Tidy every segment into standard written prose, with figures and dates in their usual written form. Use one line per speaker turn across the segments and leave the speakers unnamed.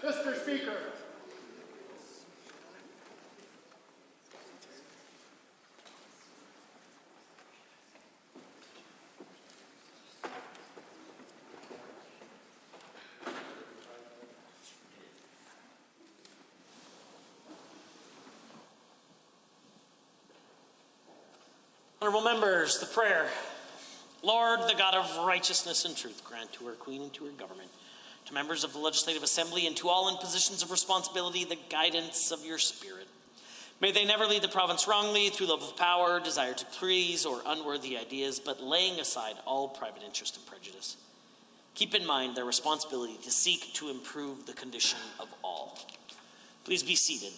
Mr. Speaker.
Honourable members, the prayer. Lord, the God of righteousness and truth, grant to our Queen and to her government, to members of the Legislative Assembly and to all in positions of responsibility, the guidance of your Spirit. May they never lead the province wrongly through love of power, desire to please, or unworthy ideas, but laying aside all private interest and prejudice. Keep in mind their responsibility to seek to improve the condition of all. Please be seated.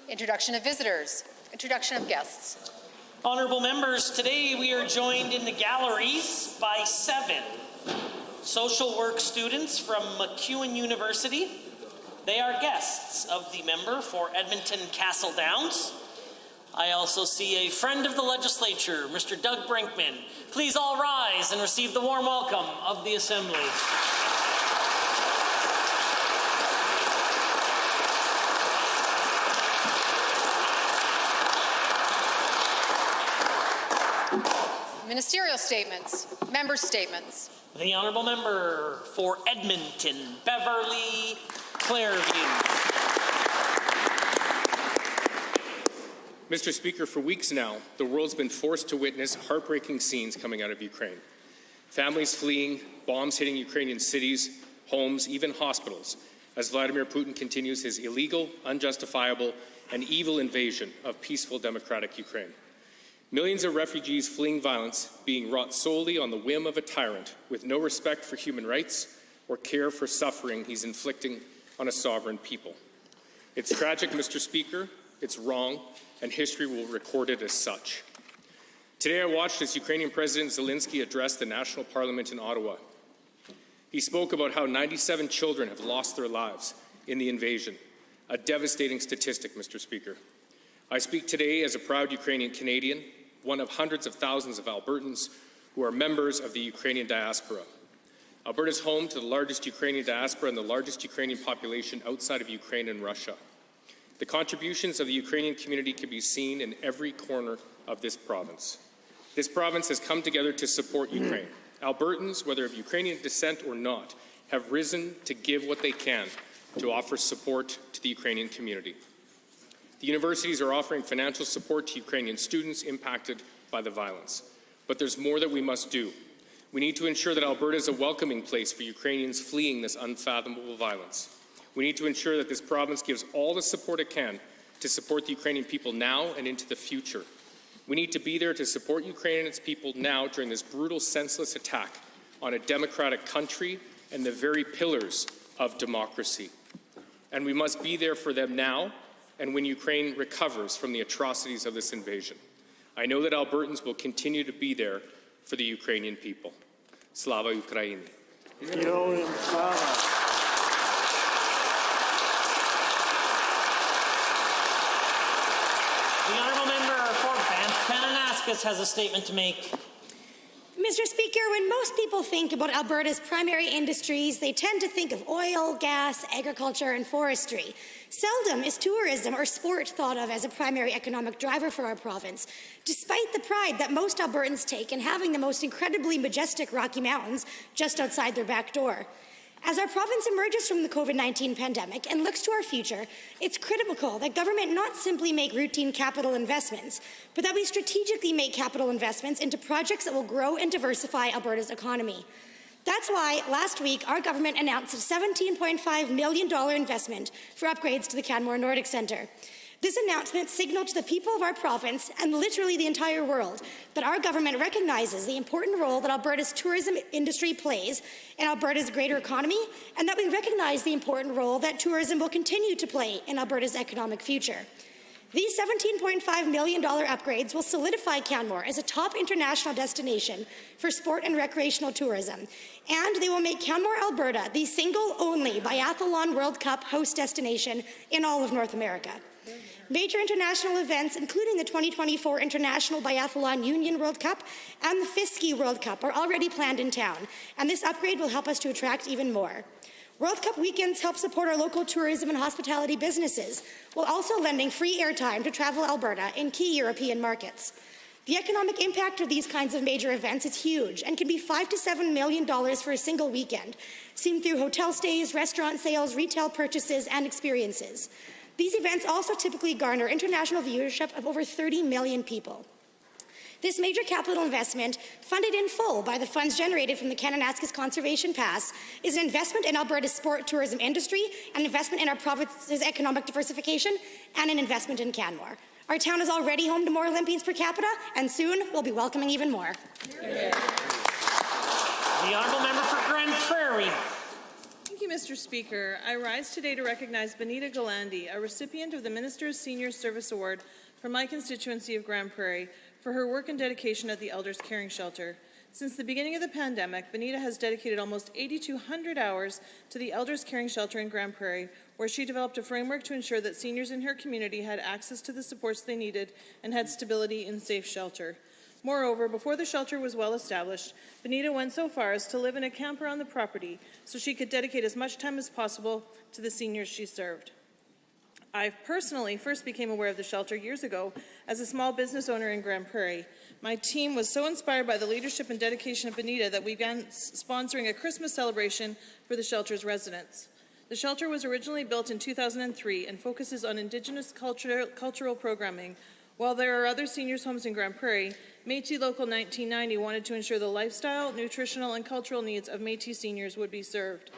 Introduction of visitors. Introduction of guests.
Honourable members, today we are joined in the galleries by 7 social work students from MacEwan University. They are guests of the member for Edmonton Castle Downs. I also see a friend of the legislature, Mr. Doug Brinkman. Please all rise and receive the warm welcome of the Assembly.
Ministerial statements. Member statements.
The Honourable Member for Edmonton, Beverly Clairview.
Mr. Speaker, for weeks now, the world's been forced to witness heartbreaking scenes coming out of Ukraine. Families fleeing, bombs hitting Ukrainian cities, homes, even hospitals, as Vladimir Putin continues his illegal, unjustifiable, and evil invasion of peaceful democratic Ukraine. Millions of refugees fleeing violence being wrought solely on the whim of a tyrant with no respect for human rights or care for suffering he's inflicting on a sovereign people. It's tragic, Mr. Speaker, it's wrong, and history will record it as such. Today I watched as Ukrainian President Zelensky addressed the National Parliament in Ottawa. He spoke about how 97 children have lost their lives in the invasion, a devastating statistic, Mr. Speaker. I speak today as a proud Ukrainian Canadian, one of hundreds of thousands of Albertans who are members of the Ukrainian diaspora. Alberta is home to the largest Ukrainian diaspora and the largest Ukrainian population outside of Ukraine and Russia. The contributions of the Ukrainian community can be seen in every corner of this province. This province has come together to support Ukraine. Albertans, whether of Ukrainian descent or not, have risen to give what they can to offer support to the Ukrainian community. The universities are offering financial support to Ukrainian students impacted by the violence. But there's more that we must do. We need to ensure that Alberta is a welcoming place for Ukrainians fleeing this unfathomable violence. We need to ensure that this province gives all the support it can to support the Ukrainian people now and into the future. We need to be there to support Ukraine and its people now during this brutal, senseless attack on a democratic country and the very pillars of democracy. And we must be there for them now and when Ukraine recovers from the atrocities of this invasion. I know that Albertans will continue to be there for the Ukrainian people. Slava Ukraini.
Героям слава!
The Honourable Member for Banff-Kananaskis has a statement to make.
Mr. Speaker, when most people think about Alberta's primary industries, they tend to think of oil, gas, agriculture, and forestry. Seldom is tourism or sport thought of as a primary economic driver for our province, despite the pride that most Albertans take in having the most incredibly majestic Rocky Mountains just outside their back door. As our province emerges from the COVID-19 pandemic and looks to our future, it's critical that government not simply make routine capital investments, but that we strategically make capital investments into projects that will grow and diversify Alberta's economy. That's why last week our government announced a $17.5 million investment for upgrades to the Canmore Nordic Centre. This announcement signaled to the people of our province and literally the entire world that our government recognizes the important role that Alberta's tourism industry plays in Alberta's greater economy, and that we recognize the important role that tourism will continue to play in Alberta's economic future. These $17.5 million upgrades will solidify Canmore as a top international destination for sport and recreational tourism, and they will make Canmore, Alberta, the single only biathlon World Cup host destination in all of North America. Major international events, including the 2024 International Biathlon Union World Cup and the Fiski World Cup, are already planned in town, and this upgrade will help us to attract even more. World Cup weekends help support our local tourism and hospitality businesses, while also lending free airtime to Travel Alberta in key European markets. The economic impact of these kinds of major events is huge and can be $5 to $7 million for a single weekend, seen through hotel stays, restaurant sales, retail purchases, and experiences. These events also typically garner international viewership of over 30 million people. This major capital investment, funded in full by the funds generated from the Kananaskis Conservation Pass, is an investment in Alberta's sport tourism industry, an investment in our province's economic diversification, and an investment in Canmore. Our town is already home to more Olympians per capita, and soon we'll be welcoming even more.
The honourable member for Grand Prairie.
Thank you, Mr. Speaker. I rise today to recognize Benita Galandi, a recipient of the Minister's Senior Service Award from my constituency of Grand Prairie, for her work and dedication at the Elders Caring Shelter. Since the beginning of the pandemic, Benita has dedicated almost 8,200 hours to the Elders Caring Shelter in Grand Prairie, where she developed a framework to ensure that seniors in her community had access to the supports they needed and had stability in safe shelter. Moreover, before the shelter was well established, Benita went so far as to live in a camper on the property so she could dedicate as much time as possible to the seniors she served. I personally first became aware of the shelter years ago as a small business owner in Grand Prairie. My team was so inspired by the leadership and dedication of Benita that we began sponsoring a Christmas celebration for the shelter's residents. The shelter was originally built in 2003 and focuses on Indigenous cultural programming. While there are other seniors' homes in Grand Prairie, Métis Local 1990 wanted to ensure the lifestyle, nutritional, and cultural needs of Métis seniors would be served.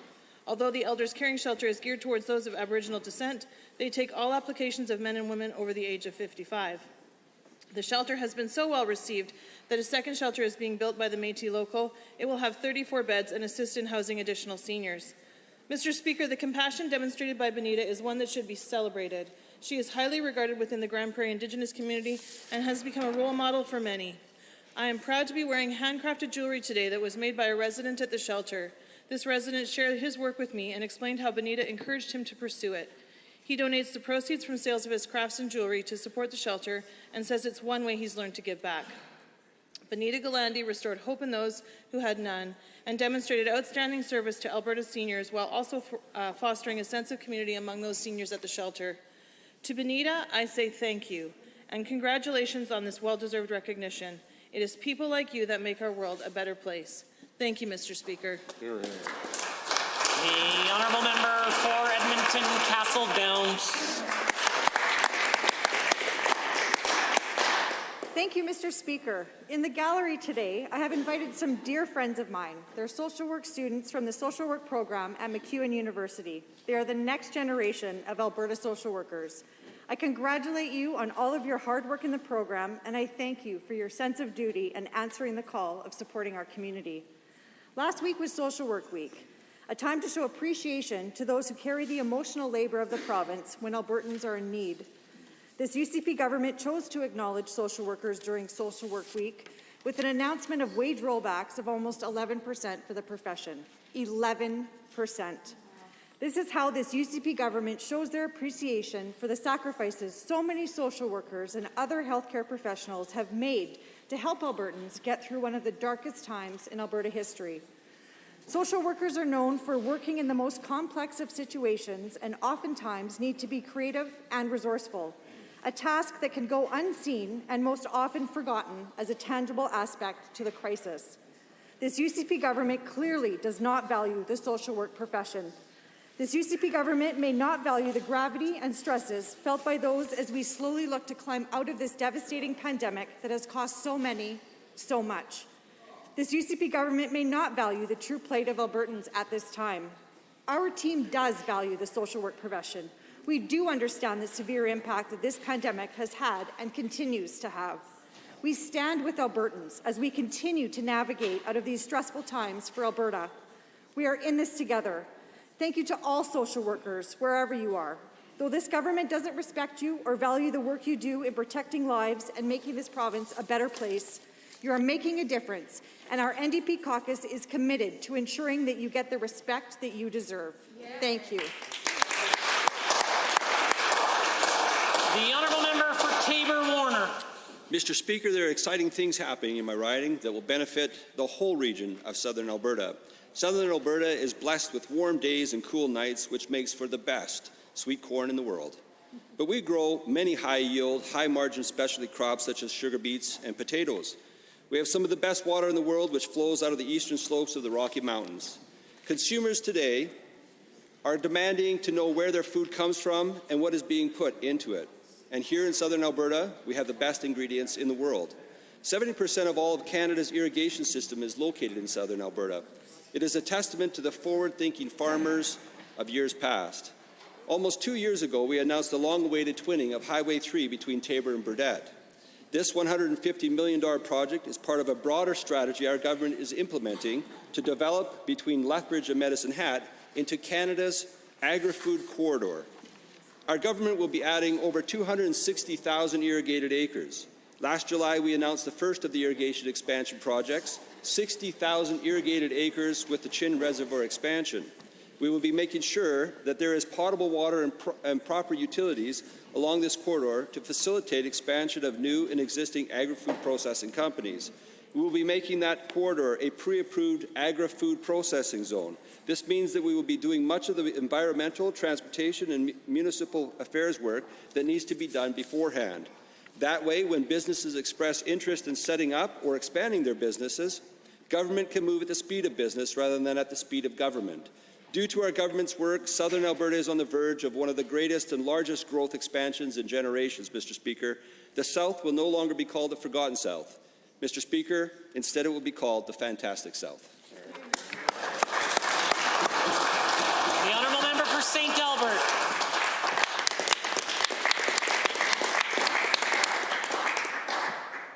Although the Elders Caring Shelter is geared towards those of Aboriginal descent, they take all applications of men and women over the age of 55. The shelter has been so well received that a second shelter is being built by the Métis Local. It will have 34 beds and assist in housing additional seniors. Mr. Speaker, the compassion demonstrated by Benita is one that should be celebrated. She is highly regarded within the Grand Prairie Indigenous community and has become a role model for many. I am proud to be wearing handcrafted jewelry today that was made by a resident at the shelter. This resident shared his work with me and explained how Benita encouraged him to pursue it. He donates the proceeds from sales of his crafts and jewelry to support the shelter and says it's one way he's learned to give back. Benita Galandi restored hope in those who had none and demonstrated outstanding service to Alberta seniors while also fostering a sense of community among those seniors at the shelter. To Benita, I say thank you and congratulations on this well-deserved recognition. It is people like you that make our world a better place. Thank you, Mr. Speaker.
The honourable member for Edmonton Castle Downs.
Thank you, Mr. Speaker. In the gallery today, I have invited some dear friends of mine. They're social work students from the social work program at MacEwan University. They are the next generation of Alberta social workers. I congratulate you on all of your hard work in the program, and I thank you for your sense of duty and answering the call of supporting our community. Last week was Social Work Week, a time to show appreciation to those who carry the emotional labor of the province when Albertans are in need. This UCP government chose to acknowledge social workers during Social Work Week with an announcement of wage rollbacks of almost 11% for the profession. 11%. This is how this UCP government shows their appreciation for the sacrifices so many social workers and other healthcare professionals have made to help Albertans get through one of the darkest times in Alberta history. Social workers are known for working in the most complex of situations and oftentimes need to be creative and resourceful, a task that can go unseen and most often forgotten as a tangible aspect to the crisis. This UCP government clearly does not value the social work profession. This UCP government may not value the gravity and stresses felt by those as we slowly look to climb out of this devastating pandemic that has cost so many so much. This UCP government may not value the true plight of Albertans at this time. Our team does value the social work profession. We do understand the severe impact that this pandemic has had and continues to have. We stand with Albertans as we continue to navigate out of these stressful times for Alberta. We are in this together. Thank you to all social workers, wherever you are. Though this government doesn't respect you or value the work you do in protecting lives and making this province a better place, you are making a difference, and our NDP caucus is committed to ensuring that you get the respect that you deserve. Thank you.
The honourable member for Taber-Warner.
Mr. Speaker, there are exciting things happening in my riding that will benefit the whole region of southern Alberta. Southern Alberta is blessed with warm days and cool nights, which makes for the best sweet corn in the world. But we grow many high-yield, high-margin specialty crops such as sugar beets and potatoes. We have some of the best water in the world, which flows out of the eastern slopes of the Rocky Mountains. Consumers today are demanding to know where their food comes from and what is being put into it. And here in southern Alberta, we have the best ingredients in the world. 70% of all of Canada's irrigation system is located in southern Alberta. It is a testament to the forward-thinking farmers of years past. Almost 2 years ago, we announced the long-awaited twinning of Highway 3 between Taber and Burdett. This $150 million project is part of a broader strategy our government is implementing to develop between Lethbridge and Medicine Hat into Canada's agri-food corridor. Our government will be adding over 260,000 irrigated acres. Last July, we announced the first of the irrigation expansion projects, 60,000 irrigated acres with the Chin Reservoir expansion. We will be making sure that there is potable water and proper utilities along this corridor to facilitate expansion of new and existing agri-food processing companies. We will be making that corridor a pre-approved agri-food processing zone. This means that we will be doing much of the environmental, transportation, and municipal affairs work that needs to be done beforehand. That way, when businesses express interest in setting up or expanding their businesses, government can move at the speed of business rather than at the speed of government. Due to our government's work, southern Alberta is on the verge of one of the greatest and largest growth expansions in generations, Mr. Speaker. The South will no longer be called the Forgotten South. Mr. Speaker, instead it will be called the Fantastic South.
The honourable member for St. Albert.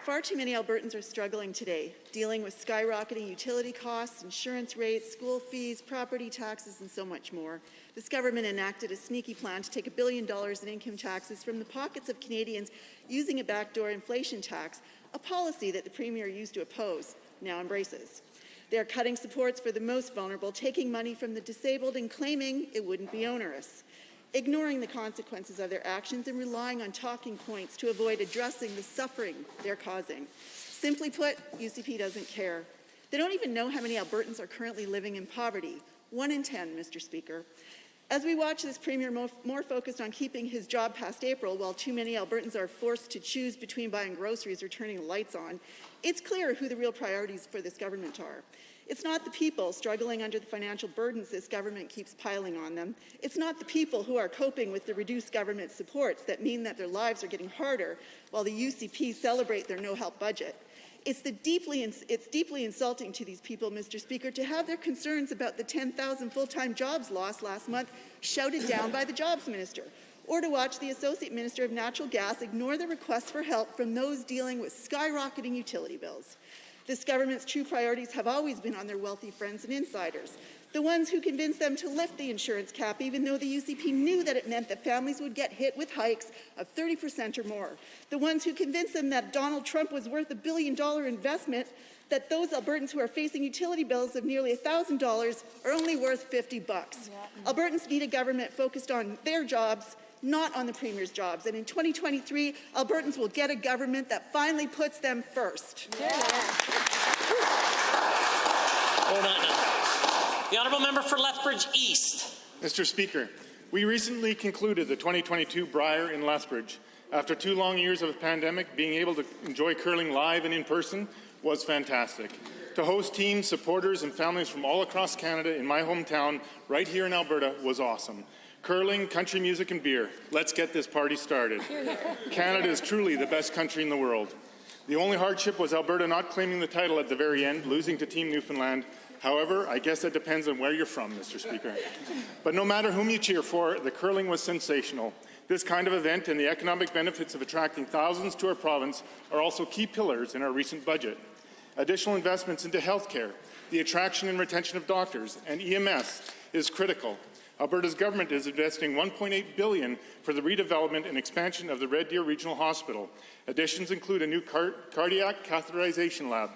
Far too many Albertans are struggling today, dealing with skyrocketing utility costs, insurance rates, school fees, property taxes, and so much more. This government enacted a sneaky plan to take $1 billion in income taxes from the pockets of Canadians using a backdoor inflation tax, a policy that the Premier used to oppose, now embraces. They are cutting supports for the most vulnerable, taking money from the disabled and claiming it wouldn't be onerous, ignoring the consequences of their actions and relying on talking points to avoid addressing the suffering they're causing. Simply put, UCP doesn't care. They don't even know how many Albertans are currently living in poverty. 1 in 10, Mr. Speaker. As we watch this Premier more focused on keeping his job past April, while too many Albertans are forced to choose between buying groceries or turning the lights on, it's clear who the real priorities for this government are. It's not the people struggling under the financial burdens this government keeps piling on them. It's not the people who are coping with the reduced government supports that mean that their lives are getting harder while the UCP celebrate their no-help budget. It's deeply insulting to these people, Mr. Speaker, to have their concerns about the 10,000 full-time jobs lost last month shouted down by the Jobs Minister, or to watch the Associate Minister of Natural Gas ignore the requests for help from those dealing with skyrocketing utility bills. This government's true priorities have always been on their wealthy friends and insiders, the ones who convinced them to lift the insurance cap even though the UCP knew that it meant that families would get hit with hikes of 30% or more, the ones who convinced them that Donald Trump was worth $1 billion investment, that those Albertans who are facing utility bills of nearly $1,000 are only worth $50. Albertans need a government focused on their jobs, not on the Premier's jobs. And in 2023, Albertans will get a government that finally puts them first.
The honourable member for Lethbridge East.
Mr. Speaker, we recently concluded the 2022 Brier in Lethbridge. After 2 long years of a pandemic, being able to enjoy curling live and in person was fantastic. To host teams, supporters, and families from all across Canada in my hometown, right here in Alberta, was awesome. Curling, country music, and beer. Let's get this party started. Canada is truly the best country in the world. The only hardship was Alberta not claiming the title at the very end, losing to Team Newfoundland. However, I guess that depends on where you're from, Mr. Speaker. But no matter whom you cheer for, the curling was sensational. This kind of event and the economic benefits of attracting thousands to our province are also key pillars in our recent budget. Additional investments into healthcare, the attraction and retention of doctors, and EMS is critical. Alberta's government is investing $1.8 billion for the redevelopment and expansion of the Red Deer Regional Hospital. Additions include a new cardiac catheterization lab.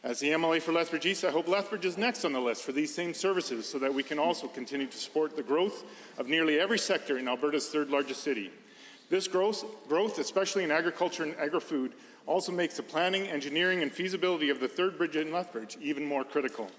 As the MLA for Lethbridge East, I hope Lethbridge is next on the list for these same services so that we can also continue to support the growth of nearly every sector in Alberta's 3rd largest city. This growth, especially in agriculture and agri-food, also makes the planning, engineering, and feasibility of the third bridge in Lethbridge even more critical.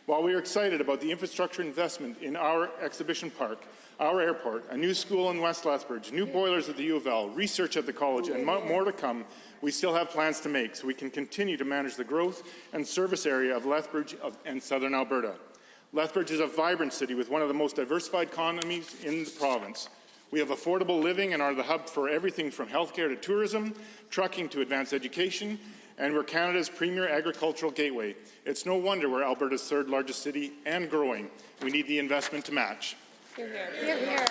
While we are excited about the infrastructure investment in our exhibition park, our airport, a new school in West Lethbridge, new boilers at the U of L, research at the college, and more to come, we still have plans to make so we can continue to manage the growth and service area of Lethbridge and southern Alberta. Lethbridge is a vibrant city with one of the most diversified economies in the province. We have affordable living and are the hub for everything from healthcare to tourism, trucking to advanced education, and we're Canada's premier agricultural gateway. It's no wonder we're Alberta's third largest city and growing. We need the investment to match.
Hear, hear. Hear, hear.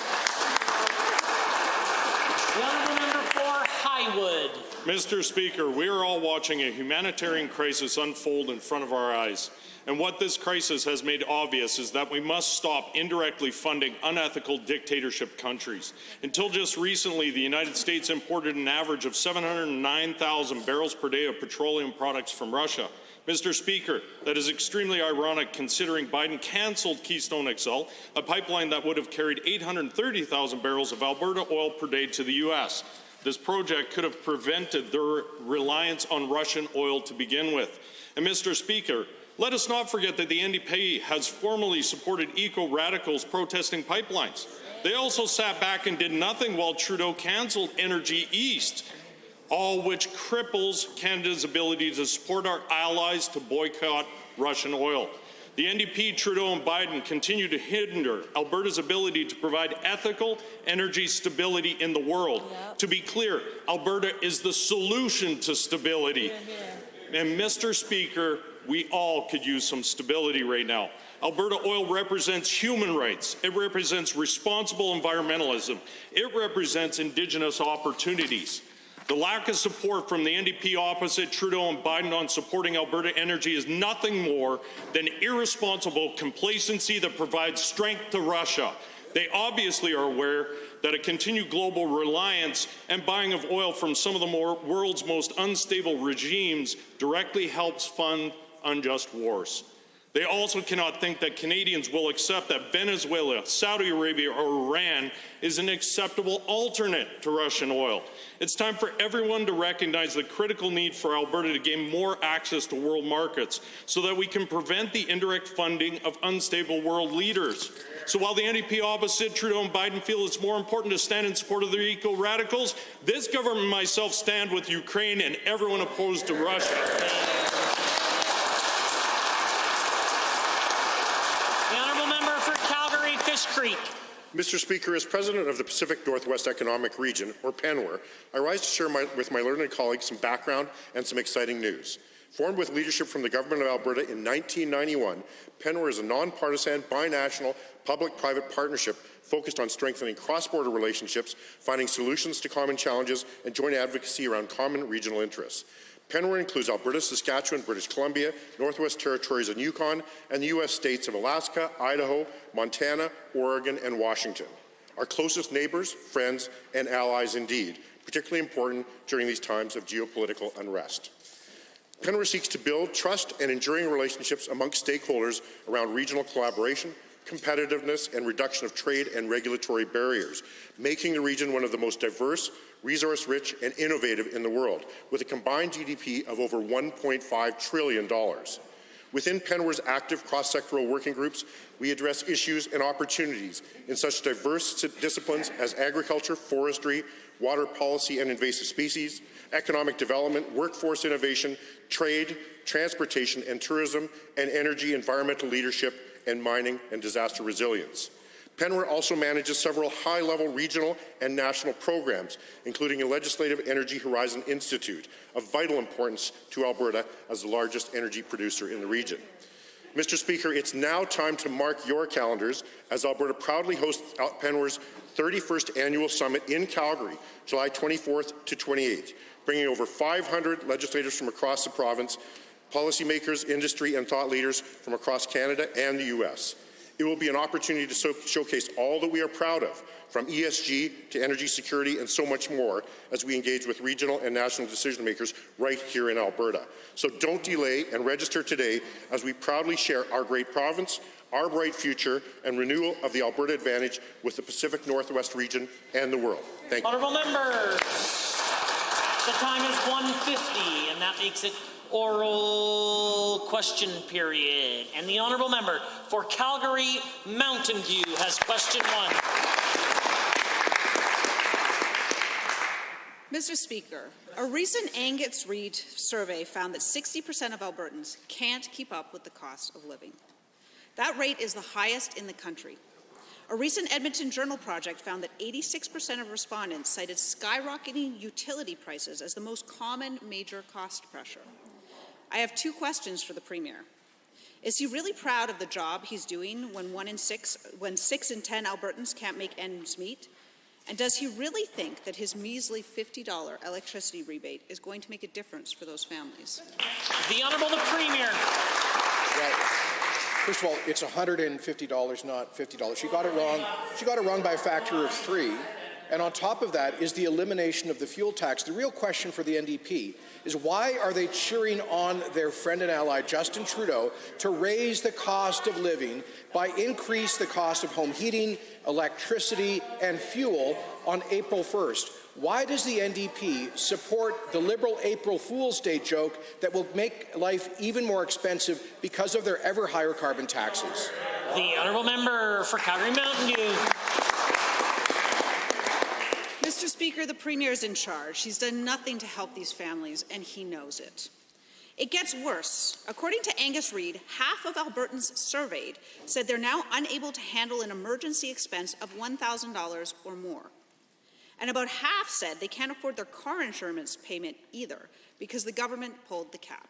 The honourable member for Highwood.
Mr. Speaker, we are all watching a humanitarian crisis unfold in front of our eyes. And what this crisis has made obvious is that we must stop indirectly funding unethical dictatorship countries. Until just recently, the United States imported an average of 709,000 barrels per day of petroleum products from Russia. Mr. Speaker, that is extremely ironic considering Biden canceled Keystone XL, a pipeline that would have carried 830,000 barrels of Alberta oil per day to the U.S. This project could have prevented their reliance on Russian oil to begin with. And Mr. Speaker, let us not forget that the NDP has formally supported eco-radicals protesting pipelines. They also sat back and did nothing while Trudeau cancelled Energy East, all which cripples Canada's ability to support our allies to boycott Russian oil. The NDP, Trudeau and Biden continue to hinder Alberta's ability to provide ethical energy stability in the world. Yep. To be clear, Alberta is the solution to stability. And Mr. Speaker, we all could use some stability right now. Alberta oil represents human rights. It represents responsible environmentalism. It represents Indigenous opportunities. The lack of support from the NDP opposite Trudeau and Biden on supporting Alberta energy is nothing more than irresponsible complacency that provides strength to Russia. They obviously are aware that a continued global reliance and buying of oil from some of the world's most unstable regimes directly helps fund unjust wars. They also cannot think that Canadians will accept that Venezuela, Saudi Arabia, or Iran is an acceptable alternate to Russian oil. It's time for everyone to recognize the critical need for Alberta to gain more access to world markets so that we can prevent the indirect funding of unstable world leaders. So while the NDP opposite Trudeau and Biden feel it's more important to stand in support of their eco-radicals, this government and myself stand with Ukraine and everyone opposed to Russia.
Creek.
Mr. Speaker, as President of the Pacific Northwest Economic Region, or PNWER, I rise to share with my learned colleagues some background and some exciting news. Formed with leadership from the Government of Alberta in 1991, PNWER is a nonpartisan, binational, public-private partnership focused on strengthening cross-border relationships, finding solutions to common challenges, and joint advocacy around common regional interests. PNWER includes Alberta, Saskatchewan, British Columbia, Northwest Territories and Yukon, and the U.S. states of Alaska, Idaho, Montana, Oregon, and Washington. Our closest neighbors, friends, and allies indeed, particularly important during these times of geopolitical unrest. PNWER seeks to build trust and enduring relationships amongst stakeholders around regional collaboration, competitiveness, and reduction of trade and regulatory barriers, making the region one of the most diverse, resource-rich, and innovative in the world, with a combined GDP of over $1.5 trillion. Within PNWER's active cross-sectoral working groups, we address issues and opportunities in such diverse disciplines as agriculture, forestry, water policy and invasive species, economic development, workforce innovation, trade, transportation and tourism, and energy, environmental leadership, and mining and disaster resilience. PNWER also manages several high-level regional and national programs, including a Legislative Energy Horizon Institute, of vital importance to Alberta as the largest energy producer in the region. Mr. Speaker, it's now time to mark your calendars as Alberta proudly hosts PNWER's 31st Annual Summit in Calgary, July 24th to 28th, bringing over 500 legislators from across the province, policymakers, industry, and thought leaders from across Canada and the U.S. It will be an opportunity to showcase all that we are proud of, from ESG to energy security and so much more, as we engage with regional and national decision makers right here in Alberta. So don't delay and register today as we proudly share our great province, our bright future, and renewal of the Alberta advantage with the Pacific Northwest region and the world. Thank you.
Honourable members, the time is 1:50, and that makes it oral question period. And the honourable member for Calgary Mountain View has question 1.
Mr. Speaker, a recent Angus Reid survey found that 60% of Albertans can't keep up with the cost of living. That rate is the highest in the country. A recent Edmonton Journal project found that 86% of respondents cited skyrocketing utility prices as the most common major cost pressure. I have 2 questions for the Premier. Is he really proud of the job he's doing when 6 in 10 Albertans can't make ends meet? And does he really think that his measly $50 electricity rebate is going to make a difference for those families?
The Honourable the Premier.
Well, first of all, it's $150, not $50. She got it wrong. She got it wrong by a factor of 3. And on top of that is the elimination of the fuel tax. The real question for the NDP is why are they cheering on their friend and ally, Justin Trudeau, to raise the cost of living by increase the cost of home heating, electricity, and fuel on April 1st? Why does the NDP support the Liberal April Fool's Day joke that will make life even more expensive because of their ever higher carbon taxes?
The Honourable member for Calgary Mountain View.
Mr. Speaker, the Premier is in charge. He's done nothing to help these families, and he knows it. It gets worse. According to Angus Reid, half of Albertans surveyed said they're now unable to handle an emergency expense of $1,000 or more. And about half said they can't afford their car insurance payment either because the government pulled the cap.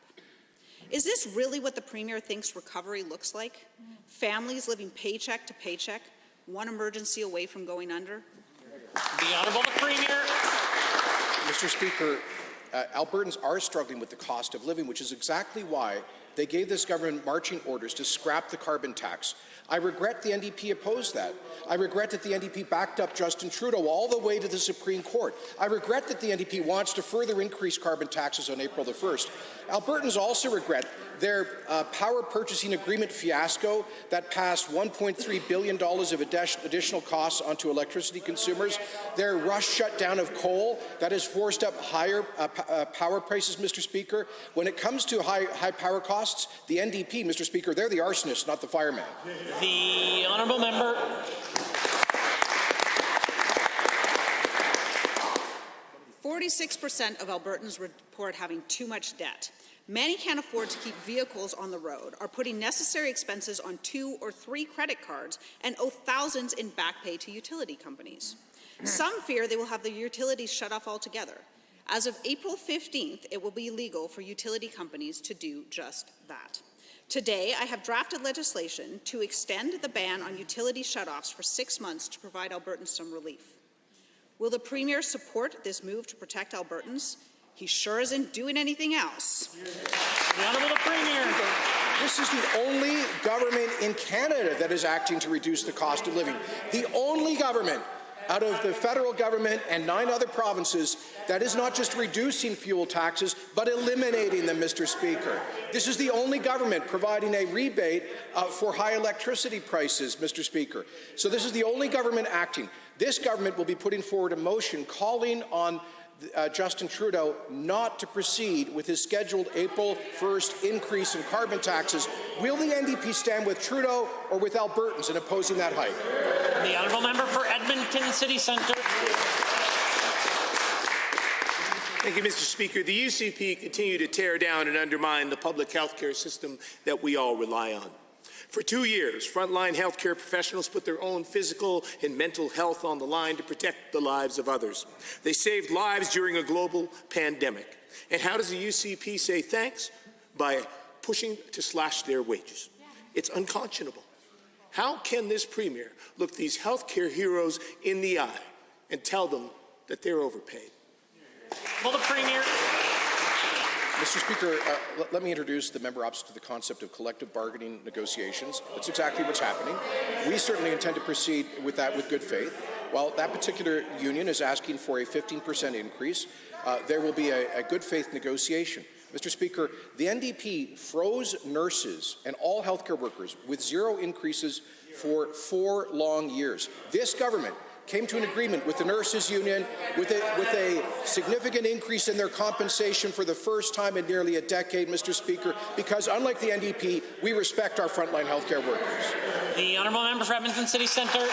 Is this really what the Premier thinks recovery looks like? Families living paycheck to paycheck, one emergency away from going under?
The Honourable the Premier.
Mr. Speaker, Albertans are struggling with the cost of living, which is exactly why they gave this government marching orders to scrap the carbon tax. I regret the NDP opposed that. I regret that the NDP backed up Justin Trudeau all the way to the Supreme Court. I regret that the NDP wants to further increase carbon taxes on April the 1st. Albertans also regret their power purchasing agreement fiasco that passed $1.3 billion of additional costs onto electricity consumers, their rush shutdown of coal that has forced up higher power prices, Mr. Speaker. When it comes to high power costs, the NDP, Mr. Speaker, they're the arsonist, not the fireman.
The Honourable member.
"46% of Albertans report having too much debt. Many can't afford to keep vehicles on the road, are putting necessary expenses on 2 or 3 credit cards, and owe thousands in back pay to utility companies. Some fear they will have their utilities shut off altogether. As of April 15th, it will be illegal for utility companies to do just that. Today, I have drafted legislation to extend the ban on utility shutoffs for 6 months to provide Albertans some relief. Will the Premier support this move to protect Albertans? He sure isn't doing anything else."
The Honourable the Premier.
This is the only government in Canada that is acting to reduce the cost of living. The only government out of the federal government and 9 other provinces that is not just reducing fuel taxes, but eliminating them, Mr. Speaker. This is the only government providing a rebate for high electricity prices, Mr. Speaker. So this is the only government acting. This government will be putting forward a motion calling on Justin Trudeau not to proceed with his scheduled April 1st increase in carbon taxes. Will the NDP stand with Trudeau or with Albertans in opposing that hike?
The Honourable member for Edmonton City Centre.
Thank you, Mr. Speaker. The UCP continue to tear down and undermine the public health care system that we all rely on. For 2 years, frontline healthcare professionals put their own physical and mental health on the line to protect the lives of others. They saved lives during a global pandemic. And how does the UCP say thanks? By pushing to slash their wages. It's unconscionable. How can this Premier look these healthcare heroes in the eye and tell them that they're overpaid?
Will the Premier.
Mr. Speaker, let me introduce the member opposite to the concept of collective bargaining negotiations. That's exactly what's happening. We certainly intend to proceed with that with good faith. While that particular union is asking for a 15% increase, there will be a good faith negotiation. Mr. Speaker, the NDP froze nurses and all healthcare workers with zero increases for 4 long years. This government came to an agreement with the nurses union with a significant increase in their compensation for the first time in nearly a decade, Mr. Speaker, because unlike the NDP, we respect our frontline healthcare workers.
The honourable member for Edmonton City Centre.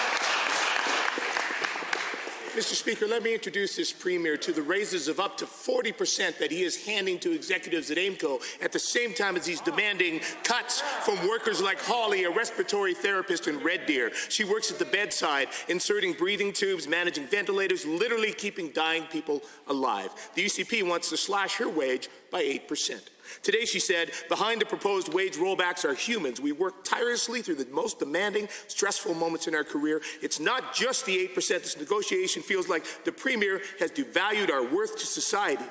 Mr. Speaker, let me introduce this Premier to the raises of up to 40% that he is handing to executives at AIMCO at the same time as he's demanding cuts from workers like Holly, a respiratory therapist in Red Deer. She works at the bedside, inserting breathing tubes, managing ventilators, literally keeping dying people alive. The UCP wants to slash her wage by 8%. Today, she said, behind the proposed wage rollbacks are humans. We work tirelessly through the most demanding, stressful moments in our career. It's not just the 8%. This negotiation feels like the Premier has devalued our worth to society.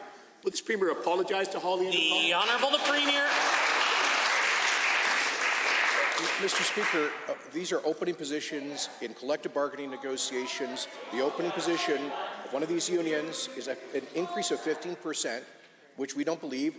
Will this Premier apologize to Holly?
The Honourable the Premier.
Mr. Speaker, these are opening positions in collective bargaining negotiations. The opening position of one of these unions is an increase of 15%. Which we don't believe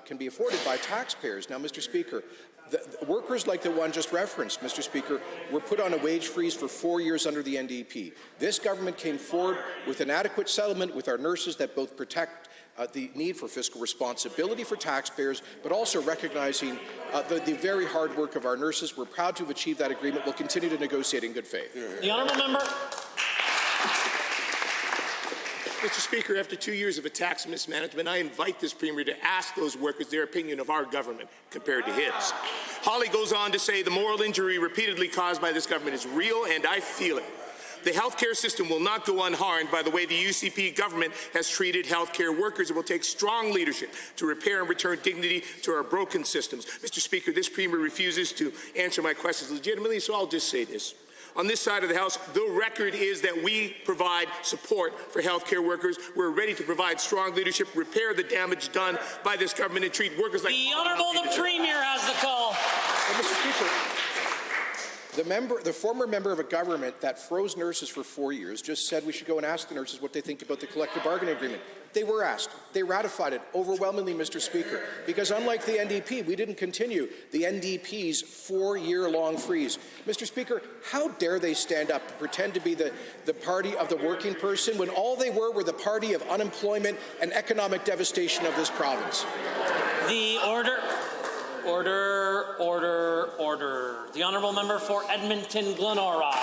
can be afforded by taxpayers. Now, Mr. Speaker, the workers like the one just referenced, Mr. Speaker, were put on a wage freeze for 4 years under the NDP. This government came forward with an adequate settlement with our nurses that both protect the need for fiscal responsibility for taxpayers, but also recognizing the very hard work of our nurses. We're proud to have achieved that agreement. We'll continue to negotiate in good faith.
The honourable member.
Mr. Speaker, after 2 years of a tax mismanagement, I invite this Premier to ask those workers their opinion of our government compared to his. Holly goes on to say the moral injury repeatedly caused by this government is real, and I feel it. The healthcare system will not go unharmed by the way the UCP government has treated healthcare workers. It will take strong leadership to repair and return dignity to our broken systems. Mr. Speaker, this Premier refuses to answer my questions legitimately, so I'll just say this. On this side of the House, the record is that we provide support for healthcare workers. We're ready to provide strong leadership, repair the damage done by this government, and treat workers like—
The Honourable the Premier has the call.
Well, Mr. Speaker, the former member of a government that froze nurses for 4 years just said we should go and ask the nurses what they think about the collective bargaining agreement. They were asked. They ratified it overwhelmingly, Mr. Speaker, because unlike the NDP, we didn't continue the NDP's 4-year-long freeze. Mr. Speaker, how dare they stand up and pretend to be the party of the working person when all they were the party of unemployment and economic devastation of this province?
The order. The honourable member for Edmonton Glenora.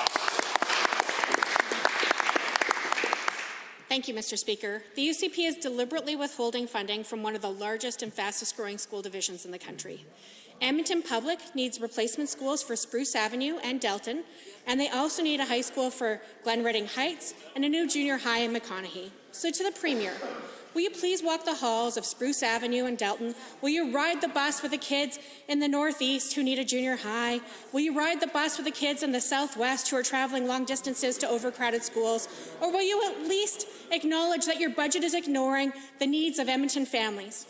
Thank you, Mr. Speaker. The UCP is deliberately withholding funding from one of the largest and fastest growing school divisions in the country. Edmonton Public needs replacement schools for Spruce Avenue and Delton, and they also need a high school for Glenredding Heights and a new junior high in McConaughey. So to the Premier, will you please walk the halls of Spruce Avenue and Delton? Will you ride the bus with the kids in the Northeast who need a junior high? Will you ride the bus with the kids in the Southwest who are traveling long distances to overcrowded schools? Or will you at least acknowledge that your budget is ignoring the needs of Edmonton families?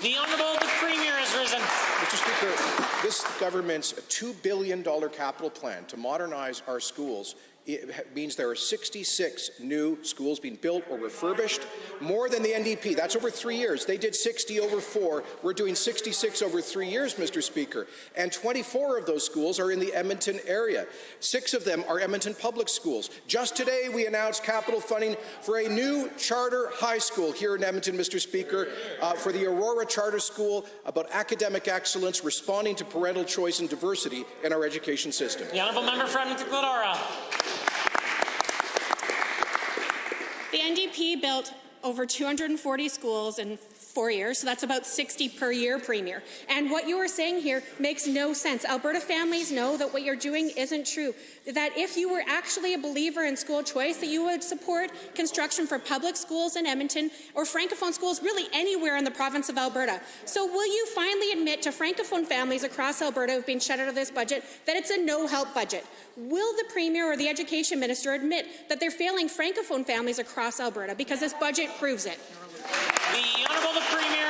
The Honourable the Premier has risen.
Mr. Speaker, this government's $2 billion capital plan to modernize our schools means there are 66 new schools being built or refurbished, more than the NDP. That's over 3 years. They did 60 over 4. We're doing 66 over 3 years, Mr. Speaker. And 24 of those schools are in the Edmonton area. 6 of them are Edmonton public schools. Just today, we announced capital funding for a new charter high school here in Edmonton, Mr. Speaker, for the Aurora Charter School, about academic excellence, responding to parental choice and diversity in our education system.
The honourable member for Edmonton Glenora.
The NDP built over 240 schools in 4 years, so that's about 60 per year, Premier. And what you are saying here makes no sense. Alberta families know that what you're doing isn't true, that if you were actually a believer in school choice, that you would support construction for public schools in Edmonton or Francophone schools really anywhere in the province of Alberta. So will you finally admit to Francophone families across Alberta who have been shut out of this budget that it's a no-help budget? Will the Premier or the Education Minister admit that they're failing Francophone families across Alberta, because this budget proves it?
The Honourable the Premier.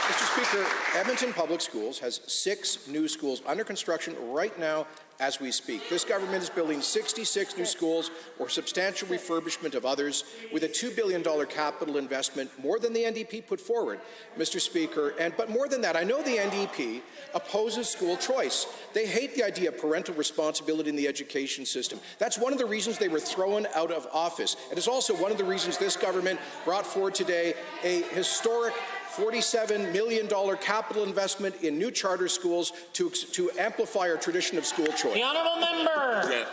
Mr. Speaker, Edmonton Public Schools has 6 new schools under construction right now as we speak. This government is building 66 new schools or substantial refurbishment of others with a $2 billion capital investment, more than the NDP put forward, Mr. Speaker. But more than that, I know the NDP opposes school choice. They hate the idea of parental responsibility in the education system. That's one of the reasons they were thrown out of office. It is also one of the reasons this government brought forward today a historic $47 million capital investment in new charter schools to amplify our tradition of school choice.
The honourable member.
Yeah.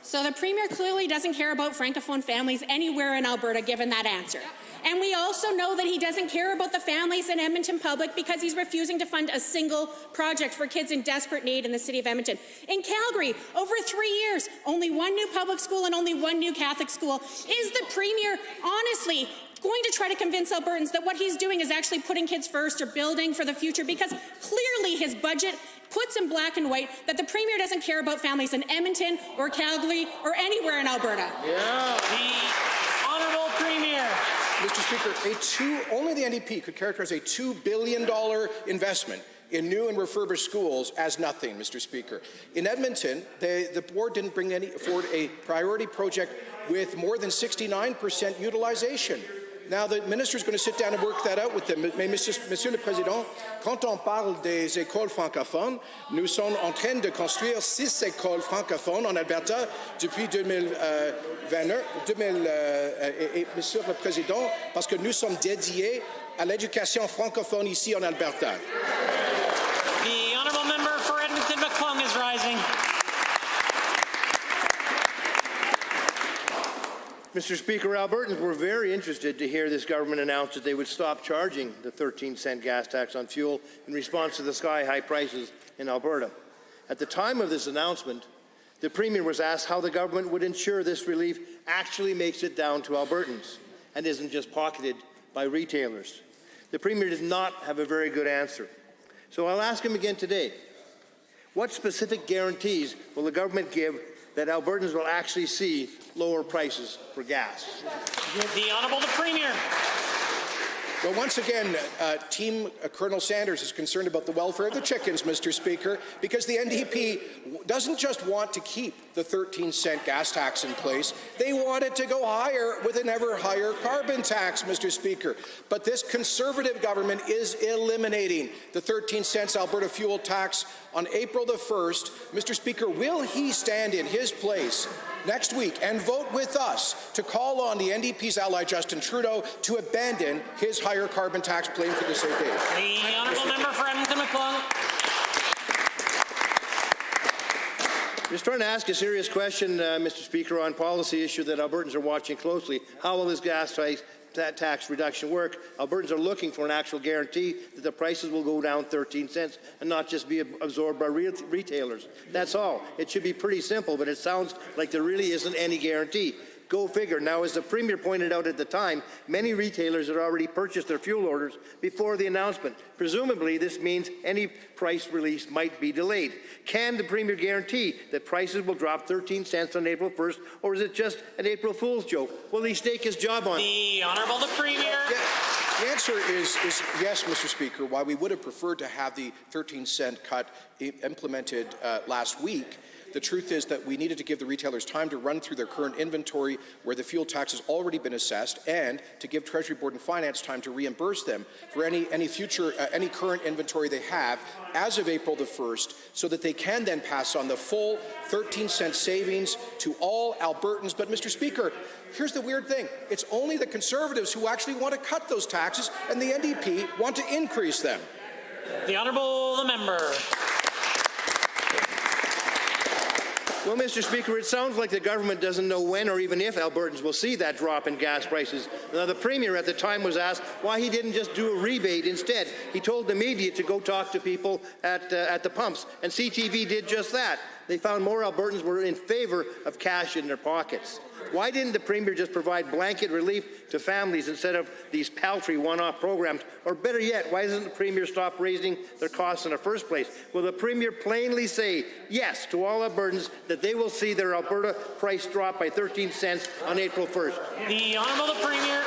So the Premier clearly doesn't care about Francophone families anywhere in Alberta, given that answer. And we also know that he doesn't care about the families in Edmonton Public because he's refusing to fund a single project for kids in desperate need in the city of Edmonton. In Calgary, over 3 years, only 1 new public school and only 1 new Catholic school. Is the Premier honestly going to try to convince Albertans that what he's doing is actually putting kids first or building for the future? Because clearly his budget puts in black and white that the Premier doesn't care about families in Edmonton or Calgary or anywhere in Alberta.
Yeah. The honourable Premier.
Mr. Speaker, only the NDP could characterize a $2 billion investment in new and refurbished schools as nothing, Mr. Speaker. In Edmonton, the board didn't bring forward a priority project with more than 69% utilization. Now, the minister is going to sit down and work that out with them. Mais, Monsieur le Président, quand on parle des écoles francophones, nous sommes en train de construire 6 écoles francophones en Alberta depuis 2021. Et, Monsieur le Président, parce que nous sommes dédiés à l'éducation francophone ici en Alberta.
The honourable member for Edmonton-McClung is rising.
Mr. Speaker, Albertans were very interested to hear this government announce that they would stop charging the 13-cent gas tax on fuel in response to the sky-high prices in Alberta. At the time of this announcement, the Premier was asked how the government would ensure this relief actually makes it down to Albertans and isn't just pocketed by retailers. The Premier did not have a very good answer. So I'll ask him again today. What specific guarantees will the government give that Albertans will actually see lower prices for gas?
The Honourable the Premier.
Well, once again, Team Colonel Sanders is concerned about the welfare of the chickens, Mr. Speaker, because the NDP doesn't just want to keep the 13-cent gas tax in place. They want it to go higher with an ever higher carbon tax, Mr. Speaker. But this Conservative government is eliminating the 13 cents Alberta fuel tax on April the 1st. Mr. Speaker, will he stand in his place next week and vote with us to call on the NDP's ally Justin Trudeau to abandon his higher carbon tax plan for the same day?
The honourable member for Edmonton-McClung.
Just trying to ask a serious question, Mr. Speaker, on policy issue that Albertans are watching closely. How will this gas tax reduction work? Albertans are looking for an actual guarantee that the prices will go down 13 cents and not just be absorbed by retailers. That's all. It should be pretty simple, but it sounds like there really isn't any guarantee. Go figure. Now, as the Premier pointed out at the time, many retailers had already purchased their fuel orders before the announcement. Presumably, this means any price release might be delayed. Can the Premier guarantee that prices will drop 13 cents on April 1st, or is it just an April Fool's joke? Will he stake his job on it?
The Honourable the Premier.
The answer is yes, Mr. Speaker. While we would have preferred to have the 13-cent cut implemented last week, the truth is that we needed to give the retailers time to run through their current inventory where the fuel tax has already been assessed, and to give Treasury Board and Finance time to reimburse them for any current inventory they have as of April the 1st, so that they can then pass on the full 13-cent savings to all Albertans. But, Mr. Speaker, here's the weird thing. It's only the Conservatives who actually want to cut those taxes, and the NDP want to increase them.
The Honourable the member.
Well, Mr. Speaker, it sounds like the government doesn't know when or even if Albertans will see that drop in gas prices. Now, the Premier at the time was asked why he didn't just do a rebate instead. He told the media to go talk to people at the pumps, and CTV did just that. They found more Albertans were in favour of cash in their pockets. why didn't the Premier just provide blanket relief to families instead of these paltry one-off programs? Or better yet, why doesn't the Premier stop raising their costs in the first place? Will the Premier plainly say yes to all Albertans that they will see their Alberta price drop by 13 cents on April 1st?
The Honourable the Premier.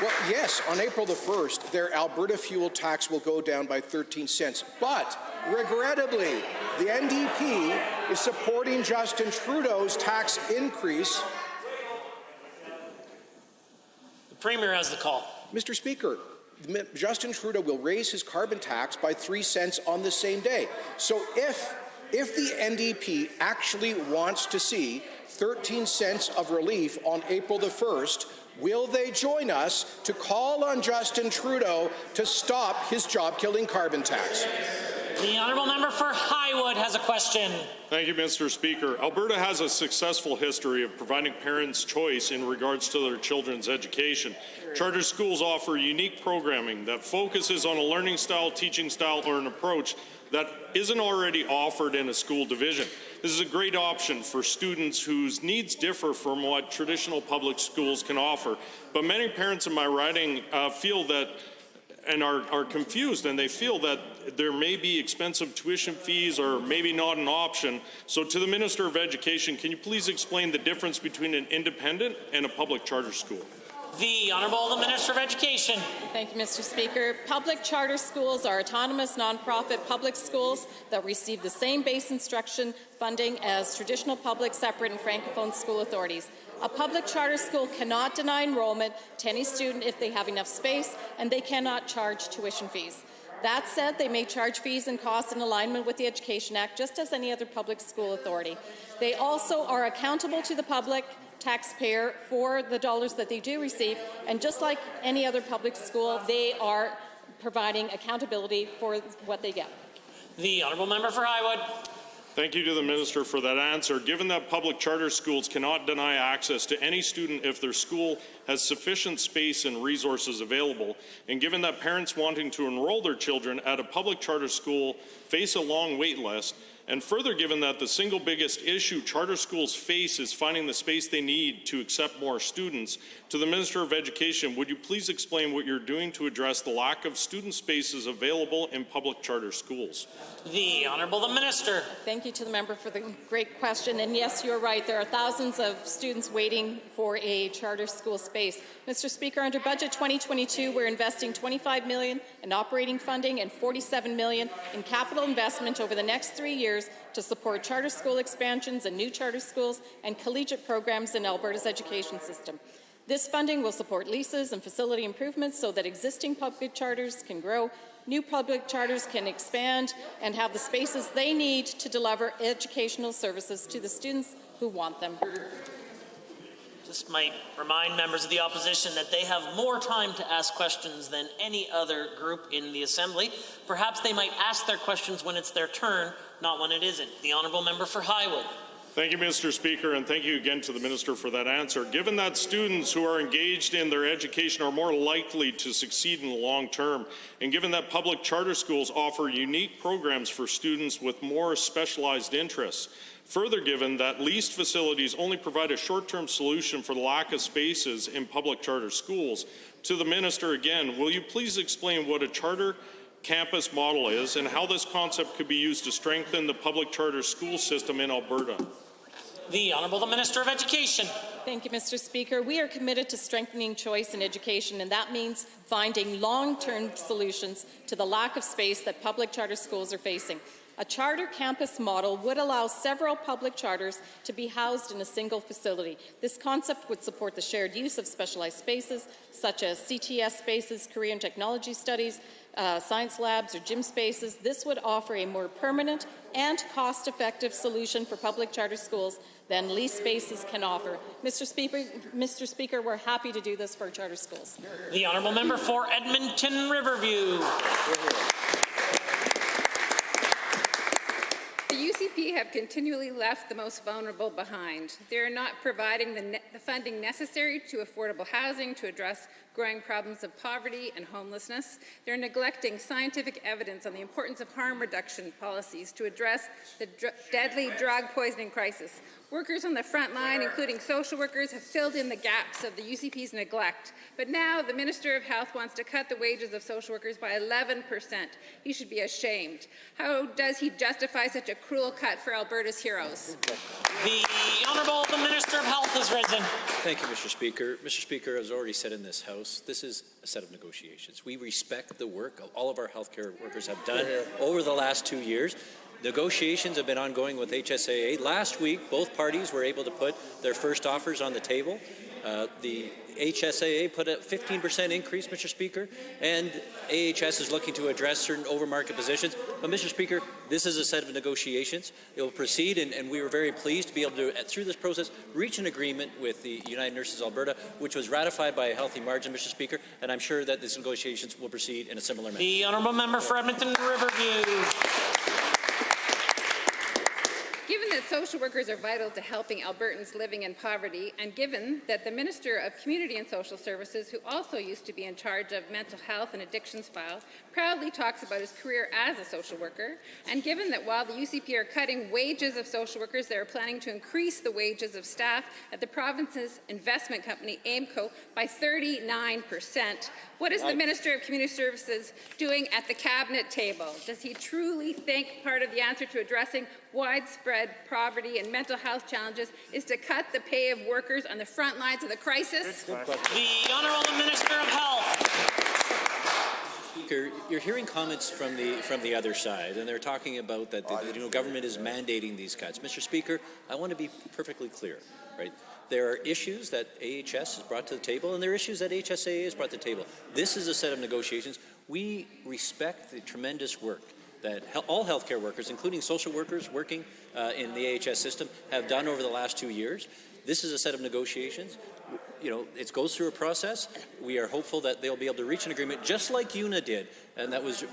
Well, yes, on April the 1st, their Alberta fuel tax will go down by 13 cents. But, regrettably, the NDP is supporting Justin Trudeau's tax increase.
The Premier has the call.
Mr. Speaker, Justin Trudeau will raise his carbon tax by 3 cents on the same day. So if the NDP actually wants to see 13 cents of relief on April the 1st, will they join us to call on Justin Trudeau to stop his job-killing carbon tax?
The Honourable Member for Highwood has a question.
Thank you, Mr. Speaker. Alberta has a successful history of providing parents choice in regards to their children's education. Charter schools offer unique programming that focuses on a learning style, teaching style, or an approach that isn't already offered in a school division. This is a great option for students whose needs differ from what traditional public schools can offer. But many parents in my riding feel that and are confused, and they feel that there may be expensive tuition fees or maybe not an option. So to the Minister of Education, can you please explain the difference between an independent and a public charter school?
The Honourable the Minister of Education.
Thank you, Mr. Speaker. Public charter schools are autonomous, nonprofit public schools that receive the same base instruction funding as traditional public, separate and francophone school authorities. A public charter school cannot deny enrollment to any student if they have enough space, and they cannot charge tuition fees. That said, they may charge fees and costs in alignment with the Education Act, just as any other public school authority. They also are accountable to the public taxpayer for the dollars that they do receive, and just like any other public school, they are providing accountability for what they get.
The Honourable Member for Highwood.
Thank you to the Minister for that answer. Given that public charter schools cannot deny access to any student if their school has sufficient space and resources available, and given that parents wanting to enroll their children at a public charter school face a long wait list, and further given that the single biggest issue charter schools face is finding the space they need to accept more students, to the Minister of Education, would you please explain what you're doing to address the lack of student spaces available in public charter schools?
The Honourable the Minister.
Thank you to the member for the great question. And yes, you're right. There are thousands of students waiting for a charter school space. Mr. Speaker, under Budget 2022, we're investing $25 million in operating funding and $47 million in capital investment over the next 3 years to support charter school expansions and new charter schools and collegiate programs in Alberta's education system. This funding will support leases and facility improvements so that existing public charters can grow, new public charters can expand and have the spaces they need to deliver educational services to the students who want them.
Just might remind members of the opposition that they have more time to ask questions than any other group in the Assembly. Perhaps they might ask their questions when it's their turn, not when it isn't. The Honourable Member for Highwood.
Thank you, Mr. Speaker, and thank you again to the Minister for that answer. Given that students who are engaged in their education are more likely to succeed in the long term, and given that public charter schools offer unique programs for students with more specialized interests, further given that leased facilities only provide a short-term solution for the lack of spaces in public charter schools, to the Minister again, will you please explain what a charter campus model is and how this concept could be used to strengthen the public charter school system in Alberta?
The Honourable the Minister of Education.
Thank you, Mr. Speaker. We are committed to strengthening choice in education, and that means finding long-term solutions to the lack of space that public charter schools are facing. A charter campus model would allow several public charters to be housed in a single facility. This concept would support the shared use of specialized spaces, such as CTS spaces, career and technology studies, science labs, or gym spaces. This would offer a more permanent and cost-effective solution for public charter schools than leased spaces can offer. Mr. Speaker, we're happy to do this for charter schools.
The Honourable Member for Edmonton Riverview.
The UCP
UCP have continually left the most vulnerable behind. They are not providing the funding necessary to affordable housing to address growing problems of poverty and homelessness. They're neglecting scientific evidence on the importance of harm reduction policies to address the deadly drug poisoning crisis. Workers on the front line, including social workers, have filled in the gaps of the UCP's neglect. But now the Minister of Health wants to cut the wages of social workers by 11%. He should be ashamed. How does he justify such a cruel cut for Alberta's heroes?
The Honourable the Minister of Health has risen.
Thank you, Mr. Speaker. Mr. Speaker, as already said in this House, this is a set of negotiations. We respect the work all of our healthcare workers have done over the last 2 years. Negotiations have been ongoing with HSAA. Last week, both parties were able to put their first offers on the table. The HSAA put a 15% increase, Mr. Speaker, and AHS is looking to address certain overmarket positions. But, Mr. Speaker, this is a set of negotiations. It will proceed, and we were very pleased to be able to, through this process, reach an agreement with the United Nurses Alberta, which was ratified by a healthy margin, Mr. Speaker, and I'm sure that these negotiations will proceed in a similar manner.
The Honourable Member for Edmonton Riverview.
Given that social workers are vital to helping Albertans living in poverty, and given that the Minister of Community and Social Services, who also used to be in charge of mental health and addictions file, proudly talks about his career as a social worker, and given that while the UCP are cutting wages of social workers, they are planning to increase the wages of staff at the province's investment company, AIMCO, by 39%. What is the Minister of Community Services doing at the cabinet table? Does he truly think part of the answer to addressing widespread poverty and mental health challenges is to cut the pay of workers on the front lines of the crisis?
The Honourable Minister of Health.
Speaker, you're hearing comments from the other side, and they're talking about that the government is mandating these cuts. Mr. Speaker, I want to be perfectly clear, right? There are issues that AHS has brought to the table, and there are issues that HSAA has brought to the table. This is a set of negotiations. We respect the tremendous work that all healthcare workers, including social workers working in the AHS system, have done over the last 2 years. This is a set of negotiations. You know, it goes through a process. We are hopeful that they'll be able to reach an agreement, just like UNA did, and that was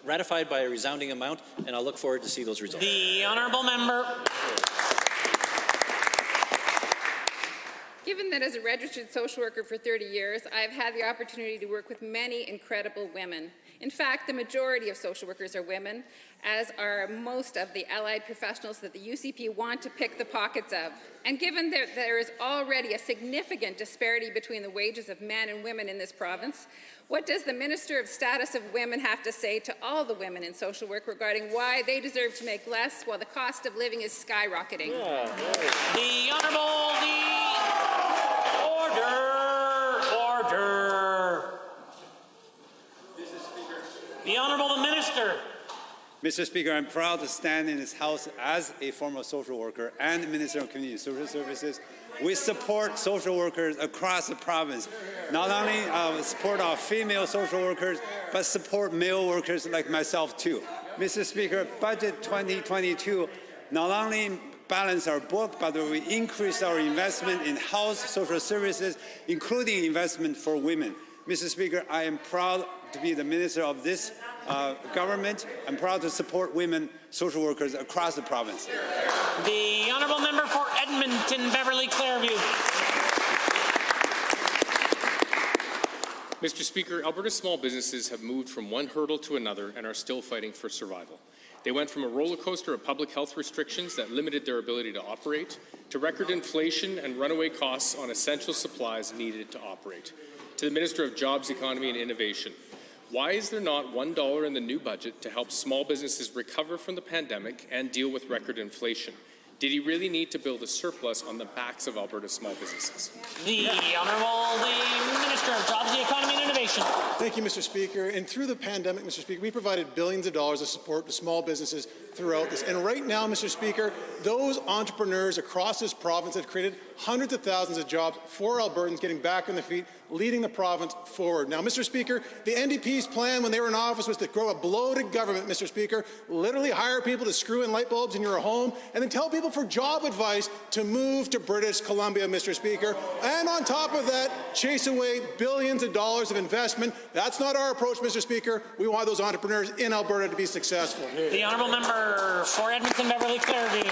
ratified by a resounding amount. And I'll look forward to see those results.
The Honourable Member.
Given that as a registered social worker for 30 years, I've had the opportunity to work with many incredible women. In fact, the majority of social workers are women, as are most of the allied professionals that the UCP want to pick the pockets of. And given that there is already a significant disparity between the wages of men and women in this province, what does the Minister of Status of Women have to say to all the women in social work regarding why they deserve to make less while the cost of living is skyrocketing?
The Honourable, Order. The Honourable the Minister.
Mr. Speaker, I'm proud to stand in this House as a former social worker and Minister of Community Social Services. We support social workers across the province. Not only support our female social workers, but support male workers like myself too. Mr. Speaker, Budget 2022 not only balance our book, but we increase our investment in health, social services, including investment for women. Mr. Speaker, I am proud to be the minister of this government. I'm proud to support women social workers across the province.
The Honourable Member for Edmonton, Beverly Clareview.
Mr. Speaker, Alberta's small businesses have moved from one hurdle to another and are still fighting for survival. They went from a roller coaster of public health restrictions that limited their ability to operate, to record inflation and runaway costs on essential supplies needed to operate. To the Minister of Jobs, Economy and Innovation, why is there not $1 in the new budget to help small businesses recover from the pandemic and deal with record inflation? Did he really need to build a surplus on the backs of Alberta's small businesses?
The Honourable the Minister of Jobs, the Economy and Innovation.
Thank you, Mr. Speaker. And through the pandemic, Mr. Speaker, we provided billions of dollars of support to small businesses throughout this. And right now, Mr. Speaker, those entrepreneurs across this province have created hundreds of thousands of jobs for Albertans getting back on their feet leading the province forward. Now, Mr. Speaker, the NDP's plan when they were in office was to grow a bloated government, Mr. Speaker, literally hire people to screw in light bulbs in your home, and then tell people for job advice to move to British Columbia, Mr. Speaker. And on top of that, chase away billions of dollars of investment. That's not our approach, Mr. Speaker. We want those entrepreneurs in Alberta to be successful.
The honourable member for Edmonton Beverly Clareview.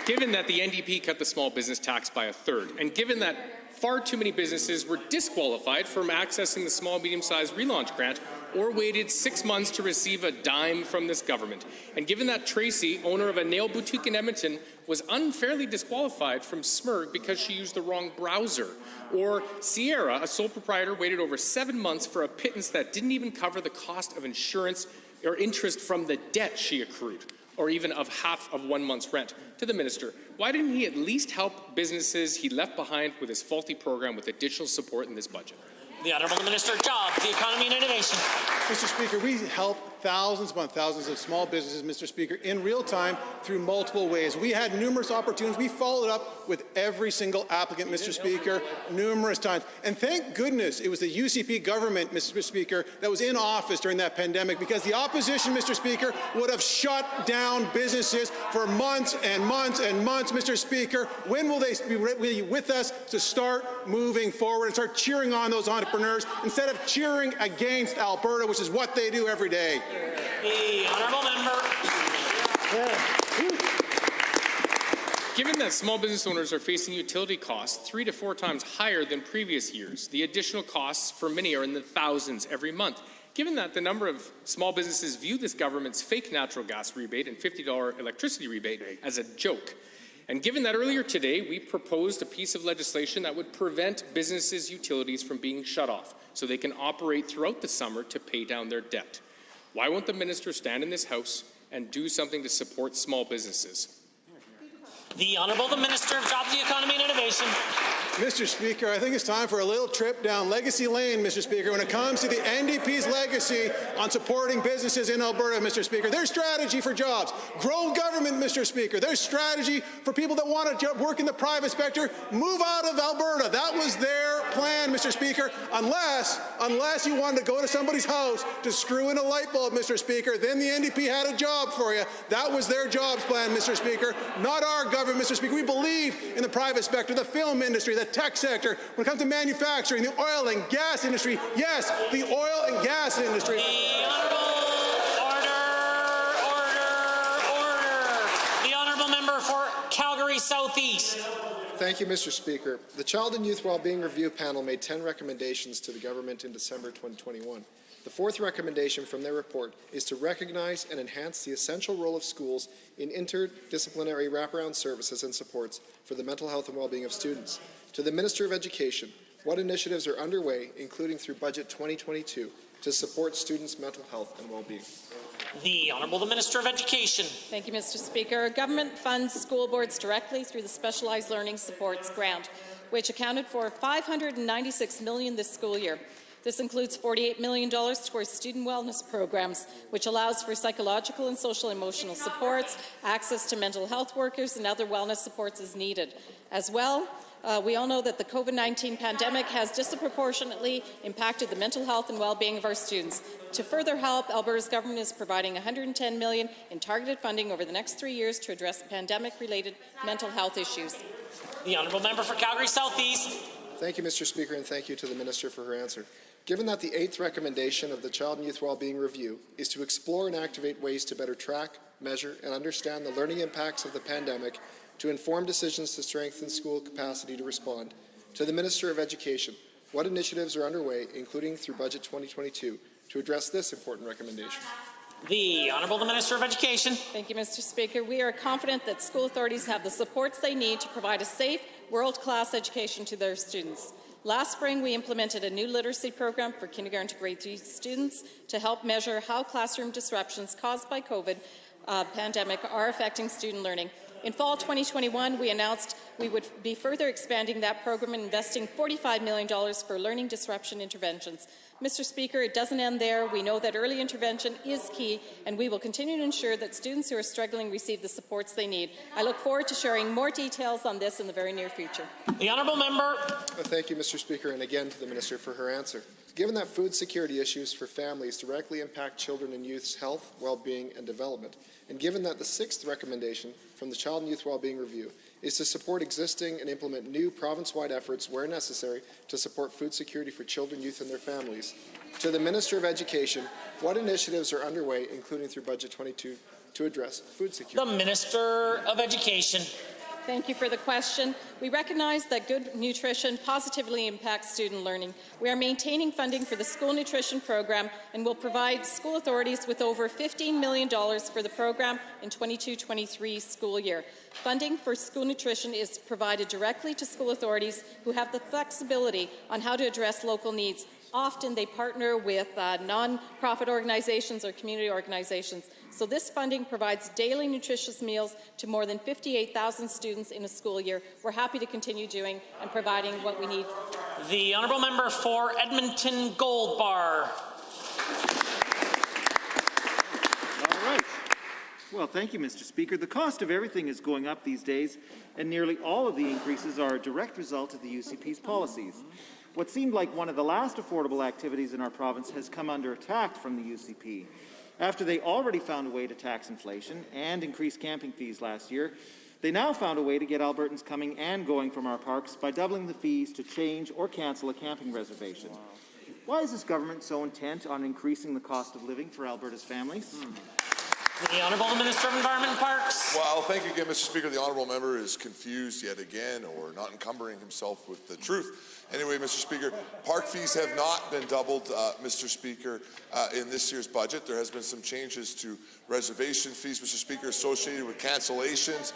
Given that the NDP cut the small business tax by a third, and given that far too many businesses were disqualified from accessing the small medium-sized relaunch grant or waited 6 months to receive a dime from this government, and given that Tracy, owner of a nail boutique in Edmonton, was unfairly disqualified from SMERG because she used the wrong browser, or Sierra, a sole proprietor, waited over 7 months for a pittance that didn't even cover the cost of insurance or interest from the debt she accrued, or even of half of 1 month's rent. To the minister, why didn't he at least help businesses he left behind with his faulty program with additional support in this budget?
The Honourable Minister of Jobs, the Economy and Innovation.
Mr. Speaker, we help thousands upon thousands of small businesses, Mr. Speaker, in real time through multiple ways. We had numerous opportunities. We followed up with every single applicant, Mr. Speaker, numerous times. And thank goodness it was the UCP government, Mr. Speaker, that was in office during that pandemic, because the opposition, Mr. Speaker, would have shut down businesses for months and months and months, Mr. Speaker. When will they be with us to start moving forward and start cheering on those entrepreneurs instead of cheering against Alberta, which is what they do every day?
The honourable member.
Given that small business owners are facing utility costs 3 to 4 times higher than previous years, the additional costs for many are in the thousands every month. Given that the number of small businesses view this government's fake natural gas rebate and $50 electricity rebate as a joke, and given that earlier today we proposed a piece of legislation that would prevent businesses' utilities from being shut off so they can operate throughout the summer to pay down their debt, why won't the minister stand in this House and do something to support small businesses?
The Honourable the Minister of Jobs, the Economy and Innovation.
Mr. Speaker, I think it's time for a little trip down Legacy Lane, Mr. Speaker, when it comes to the NDP's legacy on supporting businesses in Alberta, Mr. Speaker. Their strategy for jobs, grow government, Mr. Speaker. Their strategy for people that want to work in the private sector, move out of Alberta. That was their plan, Mr. Speaker, unless you wanted to go to somebody's house to screw in a light bulb, Mr. Speaker. Then the NDP had a job for you. That was their jobs plan, Mr. Speaker, not our government, Mr. Speaker. We believe in the private sector, the film industry, the tech sector. When it comes to manufacturing, the oil and gas industry, yes, the oil and gas industry.
The order. The honourable member for Calgary Southeast.
Thank you, Mr. Speaker. The Child and Youth Wellbeing Review Panel made 10 recommendations to the government in December 2021. The fourth recommendation from their report is to recognize and enhance the essential role of schools in interdisciplinary wraparound services and supports for the mental health and well-being of students. To the Minister of Education, what initiatives are underway, including through Budget 2022, to support students' mental health and well-being?
The Honourable the Minister of Education.
Thank you, Mr. Speaker. Government funds school boards directly through the Specialised Learning Supports Grant, which accounted for $596 million this school year. This includes $48 million towards student wellness programs, which allows for psychological and social emotional supports, access to mental health workers, and other wellness supports as needed. As well, we all know that the COVID-19 pandemic has disproportionately impacted the mental health and well-being of our students. To further help, Alberta's government is providing $110 million in targeted funding over the next 3 years to address pandemic-related mental health issues.
The Honourable Member for Calgary Southeast.
Thank you, Mr. Speaker, and thank you to the Minister for her answer. Given that the 8th recommendation of the Child and Youth Wellbeing Review is to explore and activate ways to better track, measure, and understand the learning impacts of the pandemic to inform decisions to strengthen school capacity to respond, to the Minister of Education, what initiatives are underway, including through Budget 2022, to address this important recommendation?
The Honourable the Minister of Education.
Thank you, Mr. Speaker. We are confident that school authorities have the supports they need to provide a safe, world-class education to their students. Last spring, we implemented a new literacy program for kindergarten to grade 3 students to help measure how classroom disruptions caused by COVID pandemic are affecting student learning. In fall 2021, we announced we would be further expanding that program and investing $45 million for learning disruption interventions. Mr. Speaker, it doesn't end there. We know that early intervention is key, and we will continue to ensure that students who are struggling receive the supports they need. I look forward to sharing more details on this in the very near future.
The honourable member.
Thank you, Mr. Speaker, and again to the Minister for her answer. Given that food security issues for families directly impact children and youth's health, well-being, and development, and given that the 6th recommendation from the Child and Youth Wellbeing Review is to support existing and implement new province-wide efforts where necessary to support food security for children, youth, and their families, to the Minister of Education, what initiatives are underway, including through Budget 22, to address food security?
The Minister of Education.
Thank you for the question. We recognize that good nutrition positively impacts student learning. We are maintaining funding for the school nutrition program and will provide school authorities with over $15 million for the program in 22-23 school year. Funding for school nutrition is provided directly to school authorities who have the flexibility on how to address local needs. Often they partner with non-profit organizations or community organizations. So this funding provides daily nutritious meals to more than 58,000 students in a school year. We're happy to continue doing and providing what we need.
The honourable member for Edmonton Gold Bar.
All right. Well, thank you, Mr. Speaker. The cost of everything is going up these days, and nearly all of the increases are a direct result of the UCP's policies. What seemed like one of the last affordable activities in our province has come under attack from the UCP. After they already found a way to tax inflation and increase camping fees last year, they now found a way to get Albertans coming and going from our parks by doubling the fees to change or cancel a camping reservation. Why is this government so intent on increasing the cost of living for Alberta's families?
The Honourable Minister of Environment and Parks.
Well, thank you again, Mr. Speaker. The Honourable Member is confused yet again or not encumbering himself with the truth. Anyway, Mr. Speaker, park fees have not been doubled, Mr. Speaker, in this year's budget. There has been some changes to reservation fees, Mr. Speaker, associated with cancellations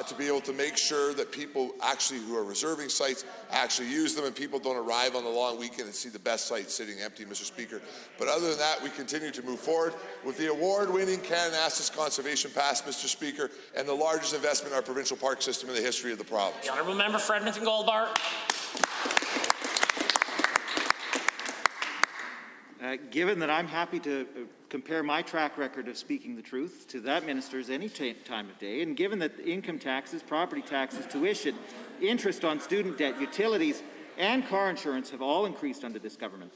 to be able to make sure that people actually who are reserving sites actually use them and people don't arrive on the long weekend and see the best sites sitting empty, Mr. Speaker. But other than that, we continue to move forward with the award-winning Kananaskis Conservation Pass, Mr. Speaker, and the largest investment in our provincial park system in the history of the province.
The honourable member for Edmonton Gold Bar.
Given that I'm happy to compare my track record of speaking the truth to that minister's any time of day, and given that income taxes, property taxes, tuition, interest on student debt, utilities, and car insurance have all increased under this government,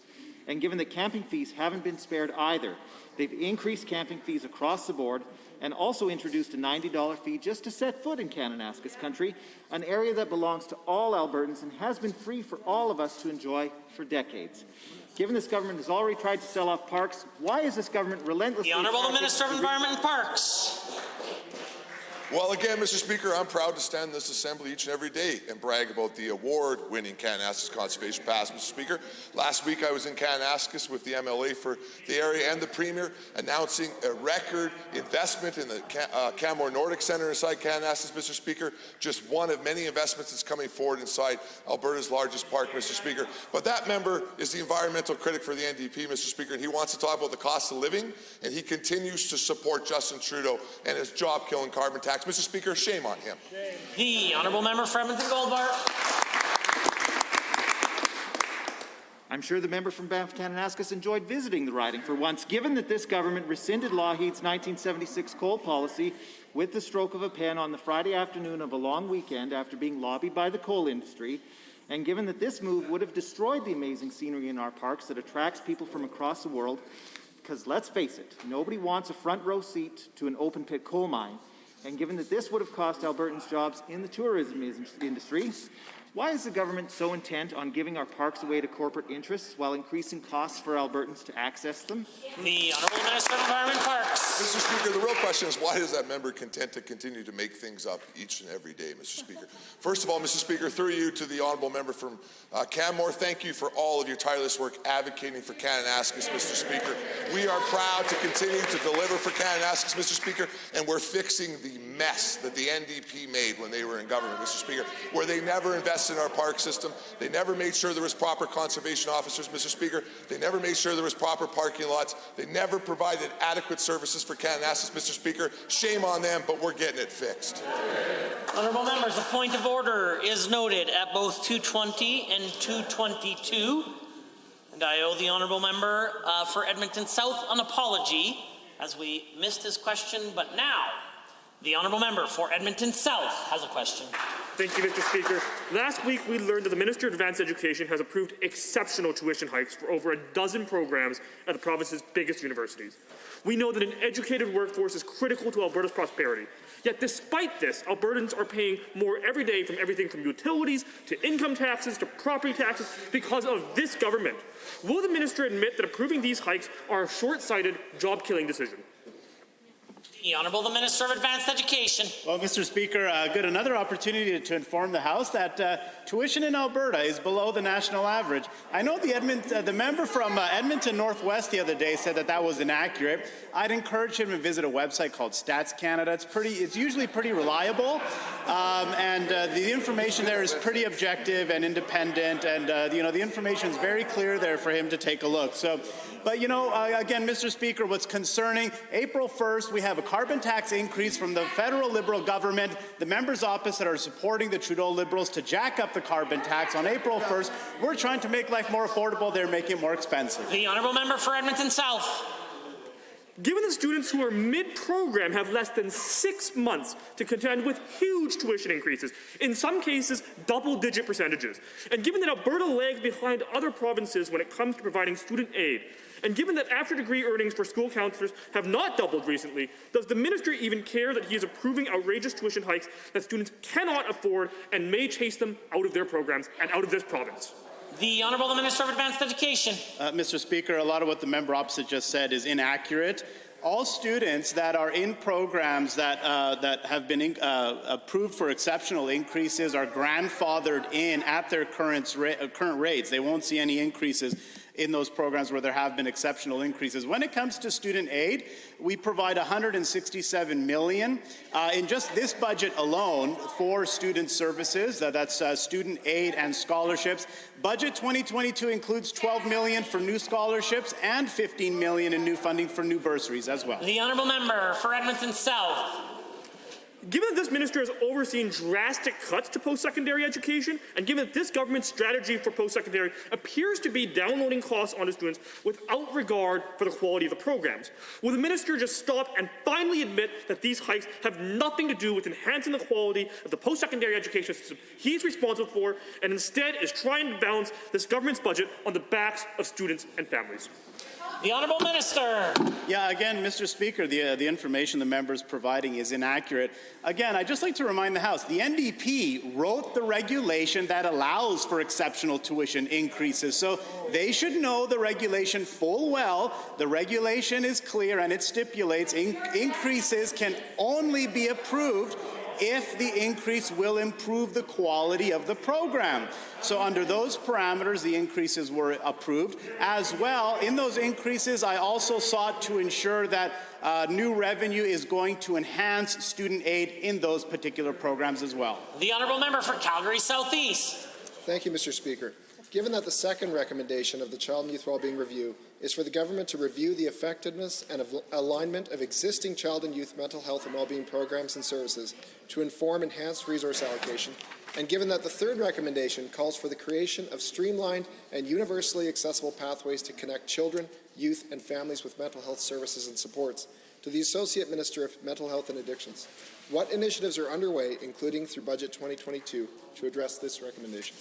and given that camping fees haven't been spared either, they've increased camping fees across the board and also introduced a $90 fee just to set foot in Kananaskis country, an area that belongs to all Albertans and has been free for all of us to enjoy for decades. Given this government has already tried to sell off parks, why is this government relentlessly—
The Honourable Minister of Environment and Parks.
Well, again, Mr. Speaker, I'm proud to stand in this assembly each and every day and brag about the award-winning Kananaskis Conservation Pass, Mr. Speaker. Last week, I was in Kananaskis with the MLA for the area and the Premier, announcing a record investment in the Canmore Nordic Centre inside Kananaskis, Mr. Speaker. Just one of many investments that's coming forward inside Alberta's largest park, Mr. Speaker. But that member is the environmental critic for the NDP, Mr. Speaker, and he wants to talk about the cost of living, and he continues to support Justin Trudeau and his job-killing carbon tax. Mr. Speaker, shame on him.
The honourable member for Edmonton Gold Bar.
I'm sure the member from Banff Kananaskis enjoyed visiting the riding for once, given that this government rescinded Lougheed's 1976 coal policy with the stroke of a pen on the Friday afternoon of a long weekend after being lobbied by the coal industry, and given that this move would have destroyed the amazing scenery in our parks that attracts people from across the world, because let's face it, nobody wants a front row seat to an open pit coal mine. And given that this would have cost Albertans jobs in the tourism industry, why is the government so intent on giving our parks away to corporate interests while increasing costs for Albertans to access them?
The Honourable Minister of Environment and Parks.
Mr. Speaker, the real question is why is that member content to continue to make things up each and every day, Mr. Speaker? First of all, Mr. Speaker, through you to the Honourable Member from Canmore, thank you for all of your tireless work advocating for Kananaskis, Mr. Speaker. We are proud to continue to deliver for Kananaskis, Mr. Speaker, and we're fixing the mess that the NDP made when they were in government, Mr. Speaker, where they never invested in our park system. They never made sure there was proper conservation officers, Mr. Speaker. They never made sure there was proper parking lots. They never provided adequate services for Kananaskis, Mr. Speaker. Shame on them, but we're getting it fixed.
Honourable members, a point of order is noted at both 220 and 222. And I owe the honourable member for Edmonton South an apology as we missed his question, but now the honourable member for Edmonton South has a question.
Thank you, Mr. Speaker. Last week, we learned that the Minister of Advanced Education has approved exceptional tuition hikes for over a dozen programs at the province's biggest universities. We know that an educated workforce is critical to Alberta's prosperity. Yet despite this, Albertans are paying more every day from everything from utilities to income taxes to property taxes because of this government. Will the minister admit that approving these hikes are a short-sighted, job-killing decision?
The Honourable the Minister of Advanced Education.
Well, Mr. Speaker, another opportunity to inform the House that tuition in Alberta is below the national average. I know the member from Edmonton Northwest the other day said that was inaccurate. I'd encourage him to visit a website called Stats Canada. It's usually pretty reliable, and the information there is pretty objective and independent, and the information is very clear there for him to take a look. But again, Mr. Speaker, what's concerning, April 1st, we have a carbon tax increase from the federal Liberal government. The members opposite are supporting the Trudeau Liberals to jack up the carbon tax on April 1st. We're trying to make life more affordable. They're making it more expensive.
The honourable member for Edmonton South.
Given the students who are mid-program have less than 6 months to contend with huge tuition increases, in some cases double-digit percentages, and given that Alberta lags behind other provinces when it comes to providing student aid, and given that after-degree earnings for school counsellors have not doubled recently, does the minister even care that he is approving outrageous tuition hikes that students cannot afford and may chase them out of their programs and out of this province?
The Honourable the Minister of Advanced Education.
Mr. Speaker, a lot of what the member opposite just said is inaccurate. All students that are in programs that have been approved for exceptional increases are grandfathered in at their current rates. They won't see any increases in those programs where there have been exceptional increases. When it comes to student aid, we provide $167 million in just this budget alone for student services. That's student aid and scholarships. Budget 2022 includes $12 million for new scholarships and $15 million in new funding for new bursaries as well.
The honourable member for Edmonton South.
Given that this minister has overseen drastic cuts to post-secondary education, and given that this government's strategy for post-secondary appears to be downloading costs onto students without regard for the quality of the programs, will the minister just stop and finally admit that these hikes have nothing to do with enhancing the quality of the post-secondary education system he's responsible for, and instead is trying to balance this government's budget on the backs of students and families?
The Honourable Minister.
Yeah, again, Mr. Speaker, the information the member is providing is inaccurate. Again, I'd just like to remind the House, the NDP wrote the regulation that allows for exceptional tuition increases, so they should know the regulation full well. The regulation is clear and it stipulates increases can only be approved if the increase will improve the quality of the program. So under those parameters, the increases were approved. As well, in those increases, I also sought to ensure that new revenue is going to enhance student aid in those particular programs as well.
The honourable member for Calgary Southeast.
Thank you, Mr. Speaker. Given that the second recommendation of the Child and Youth Wellbeing Review is for the government to review the effectiveness and alignment of existing child and youth mental health and wellbeing programs and services to inform enhanced resource allocation, and given that the third recommendation calls for the creation of streamlined and universally accessible pathways to connect children, youth, and families with mental health services and supports, to the Associate Minister of Mental Health and Addictions, what initiatives are underway, including through Budget 2022, to address this recommendation?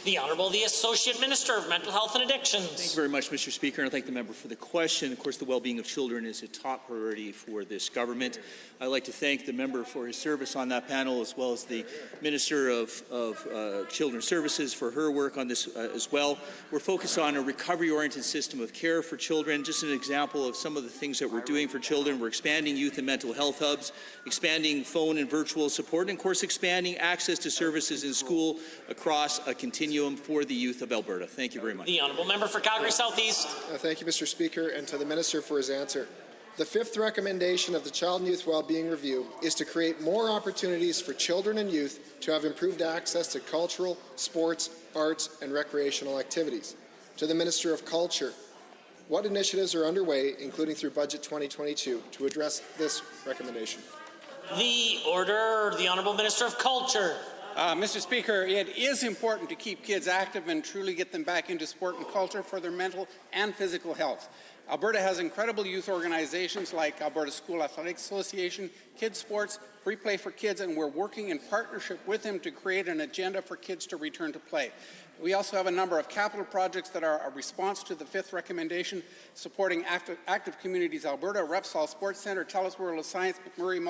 The Honourable the Associate Minister of Mental Health and Addictions.
Thank you very much, Mr. Speaker, and I thank the member for the question. Of course, the well-being of children is a top priority for this government. I'd like to thank the member for his service on that panel, as well as the Minister of Children's Services for her work on this as well. We're focused on a recovery-oriented system of care for children. Just an example of some of the things that we're doing for children. We're expanding youth and mental health hubs, expanding phone and virtual support, and of course expanding access to services in school across a continuum for the youth of Alberta. Thank you very much.
The honourable member for Calgary Southeast.
Thank you, Mr. Speaker, and to the Minister for his answer. The fifth recommendation of the Child and Youth Wellbeing Review is to create more opportunities for children and youth to have improved access to cultural, sports, arts, and recreational activities. To the Minister of Culture, what initiatives are underway, including through Budget 2022, to address this recommendation?
The order, the Honourable Minister of Culture.
Mr. Speaker, it is important to keep kids active and truly get them back into sport and culture for their mental and physical health. Alberta has incredible youth organizations like Alberta School Athletics Association, Kids Sports, Free Play for Kids, and we're working in partnership with them to create an agenda for kids to return to play. We also have a number of capital projects that are a response to the fifth recommendation, supporting Active Communities Alberta, Repsol Sports Centre, TELUS World of Science, McMurray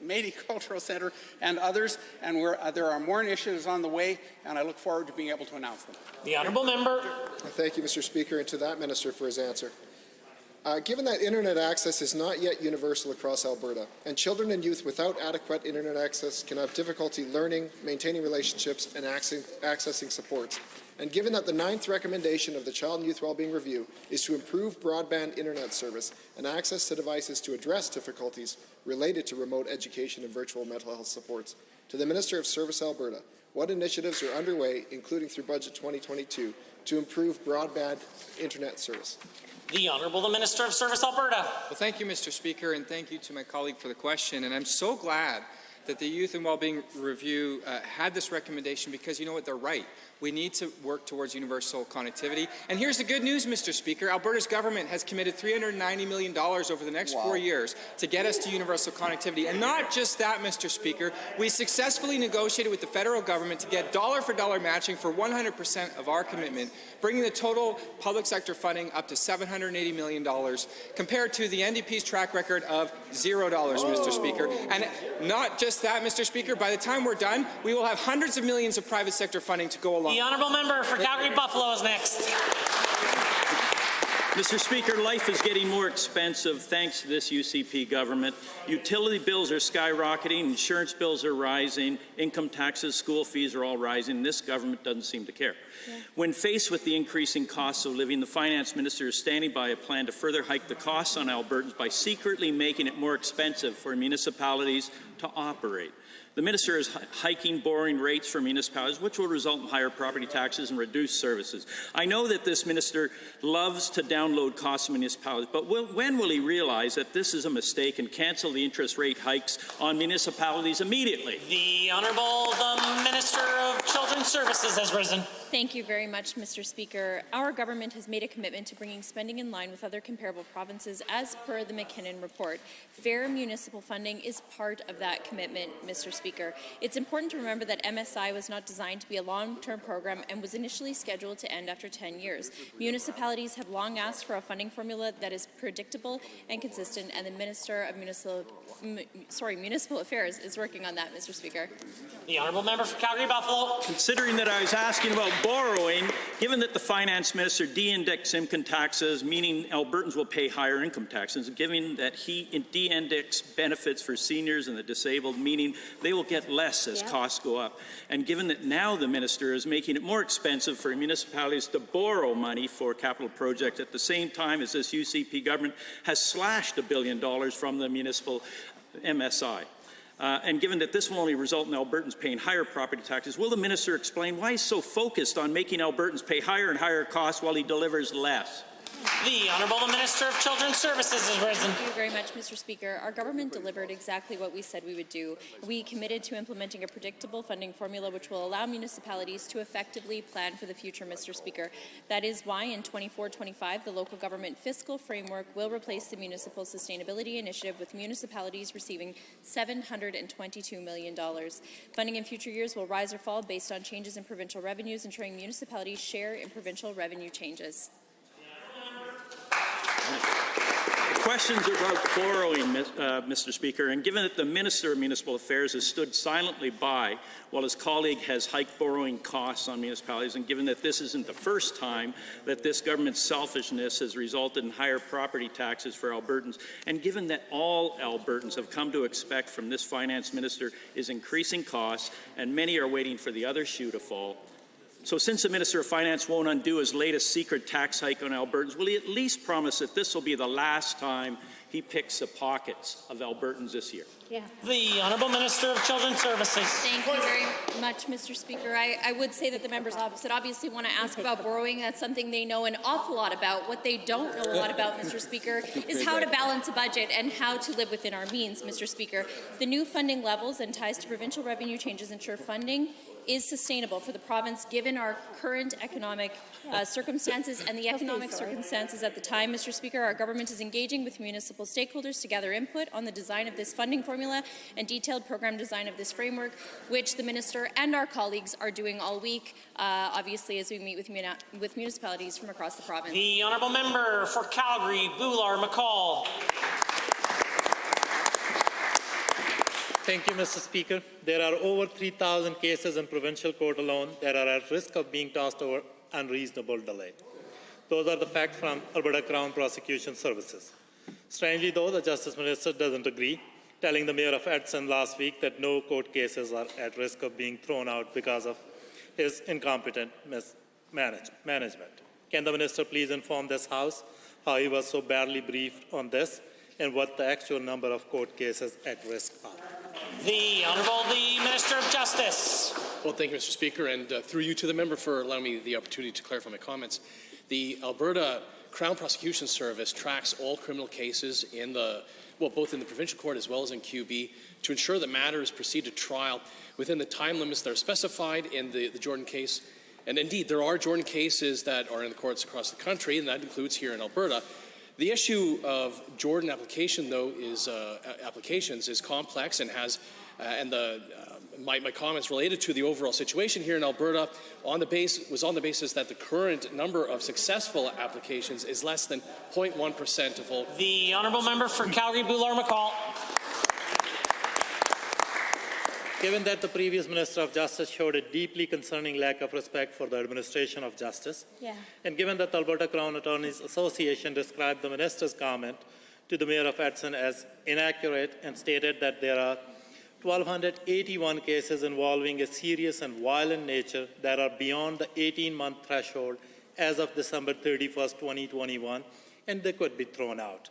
Multicultural Centre, and others. And there are more initiatives on the way, and I look forward to being able to announce them.
The Honourable Member.
Thank you, Mr. Speaker, and to that Minister for his answer. Given that internet access is not yet universal across Alberta, and children and youth without adequate internet access can have difficulty learning, maintaining relationships, and accessing supports, and given that the ninth recommendation of the Child and Youth Wellbeing Review is to improve broadband internet service and access to devices to address difficulties related to remote education and virtual mental health supports, to the Minister of Service Alberta, what initiatives are underway, including through Budget 2022, to improve broadband internet service?
The Honourable the Minister of Service Alberta.
Well, thank you, Mr. Speaker, and thank you to my colleague for the question. And I'm so glad that the Youth and Wellbeing Review had this recommendation because, you know what, they're right. We need to work towards universal connectivity. And here's the good news, Mr. Speaker. Alberta's government has committed $390 million over the next 4 years to get us to universal connectivity. And not just that, Mr. Speaker. We successfully negotiated with the federal government to get dollar-for-dollar matching for 100% of our commitment, bringing the total public sector funding up to $780 million, compared to the NDP's track record of $0, Mr. Speaker. And not just that, Mr. Speaker. By the time we're done, we will have hundreds of millions of private sector funding to go along.
The Honourable Member for Calgary-Buffalo is next.
Mr. Speaker, life is getting more expensive thanks to this UCP government. Utility bills are skyrocketing, insurance bills are rising, income taxes, school fees are all rising. This government doesn't seem to care. When faced with the increasing costs of living, the Finance Minister is standing by a plan to further hike the costs on Albertans by secretly making it more expensive for municipalities to operate. The Minister is hiking borrowing rates for municipalities, which will result in higher property taxes and reduced services. I know that this Minister loves to download costs of municipalities, but when will he realize that this is a mistake and cancel the interest rate hikes on municipalities immediately?
The Honourable the Minister of Children's Services has risen.
Thank you very much, Mr. Speaker. Our government has made a commitment to bringing spending in line with other comparable provinces as per the McKinnon report. Fair municipal funding is part of that commitment, Mr. Speaker. It's important to remember that MSI was not designed to be a long-term program and was initially scheduled to end after 10 years. Municipalities have long asked for a funding formula that is predictable and consistent, and the Minister of Municipal Affairs is working on that, Mr. Speaker.
The Honourable Member for Calgary-Buffalo.
Considering that I was asking about borrowing, given that the Finance Minister de-indexed income taxes, meaning Albertans will pay higher income taxes, given that he de-indexed benefits for seniors and the disabled, meaning they will get less as costs go up, and given that now the Minister is making it more expensive for municipalities to borrow money for capital projects at the same time as this UCP government has slashed $1 billion from the municipal MSI. And given that this will only result in Albertans paying higher property taxes, will the Minister explain why he's so focused on making Albertans pay higher and higher costs while he delivers less?
The Honourable the Minister of Children's Services has risen.
Thank you very much, Mr. Speaker. Our government delivered exactly what we said we would do. We committed to implementing a predictable funding formula which will allow municipalities to effectively plan for the future, Mr. Speaker. That is why in 24-25, the local government fiscal framework will replace the Municipal Sustainability Initiative, with municipalities receiving $722 million. Funding in future years will rise or fall based on changes in provincial revenues, ensuring municipalities share in provincial revenue changes.
Questions about borrowing, Mr. Speaker, and given that the Minister of Municipal Affairs has stood silently by while his colleague has hiked borrowing costs on municipalities, and given that this isn't the first time that this government's selfishness has resulted in higher property taxes for Albertans, and given that all Albertans have come to expect from this Finance Minister is increasing costs, and many are waiting for the other shoe to fall, So since the Minister of Finance won't undo his latest secret tax hike on Albertans, will he at least promise that this will be the last time he picks the pockets of Albertans this year?
Yeah.
The Honourable Minister of Children's Services.
Thank you very much, Mr. Speaker. I would say that the members opposite obviously want to ask about borrowing. That's something they know an awful lot about. What they don't know a lot about, Mr. Speaker, is how to balance a budget and how to live within our means, Mr. Speaker. The new funding levels and ties to provincial revenue changes ensure funding is sustainable for the province given our current economic circumstances and the economic circumstances at the time. Mr. Speaker, our government is engaging with municipal stakeholders to gather input on the design of this funding formula and detailed program design of this framework, which the Minister and our colleagues are doing all week, obviously as we meet with municipalities from across the province.
The Honourable Member for Calgary, Bular-McCall.
Thank you, Mr. Speaker. There are over 3,000 cases in provincial court alone that are at risk of being tossed over unreasonable delay. Those are the facts from Alberta Crown Prosecution Services. Strangely, though, the Justice Minister doesn't agree, telling the Mayor of Edson last week that no court cases are at risk of being thrown out because of his incompetent management. Can the Minister please inform this House how he was so badly briefed on this and what the actual number of court cases at risk are?
The Honourable Minister of Justice.
Well, thank you, Mr. Speaker, and through you to the member for allowing me the opportunity to clarify my comments. The Alberta Crown Prosecution Service tracks all criminal cases in both in the provincial court as well as in QB to ensure that matters proceed to trial within the time limits that are specified in the Jordan case. And indeed, there are Jordan cases that are in the courts across the country, and that includes here in Alberta. The issue of Jordan applications is complex and has, my comments related to the overall situation here in Alberta was on the basis that the current number of successful applications is less than 0.1% of all.
The Honourable Member for Calgary, Bular-McCall.
Given that the previous Minister of Justice showed a deeply concerning lack of respect for the administration of justice, and given that the Alberta Crown Attorneys Association described the Minister's comment to the Mayor of Edson as inaccurate and stated that there are 1,281 cases involving a serious and violent nature that are beyond the 18-month threshold as of December 31st, 2021, and they could be thrown out.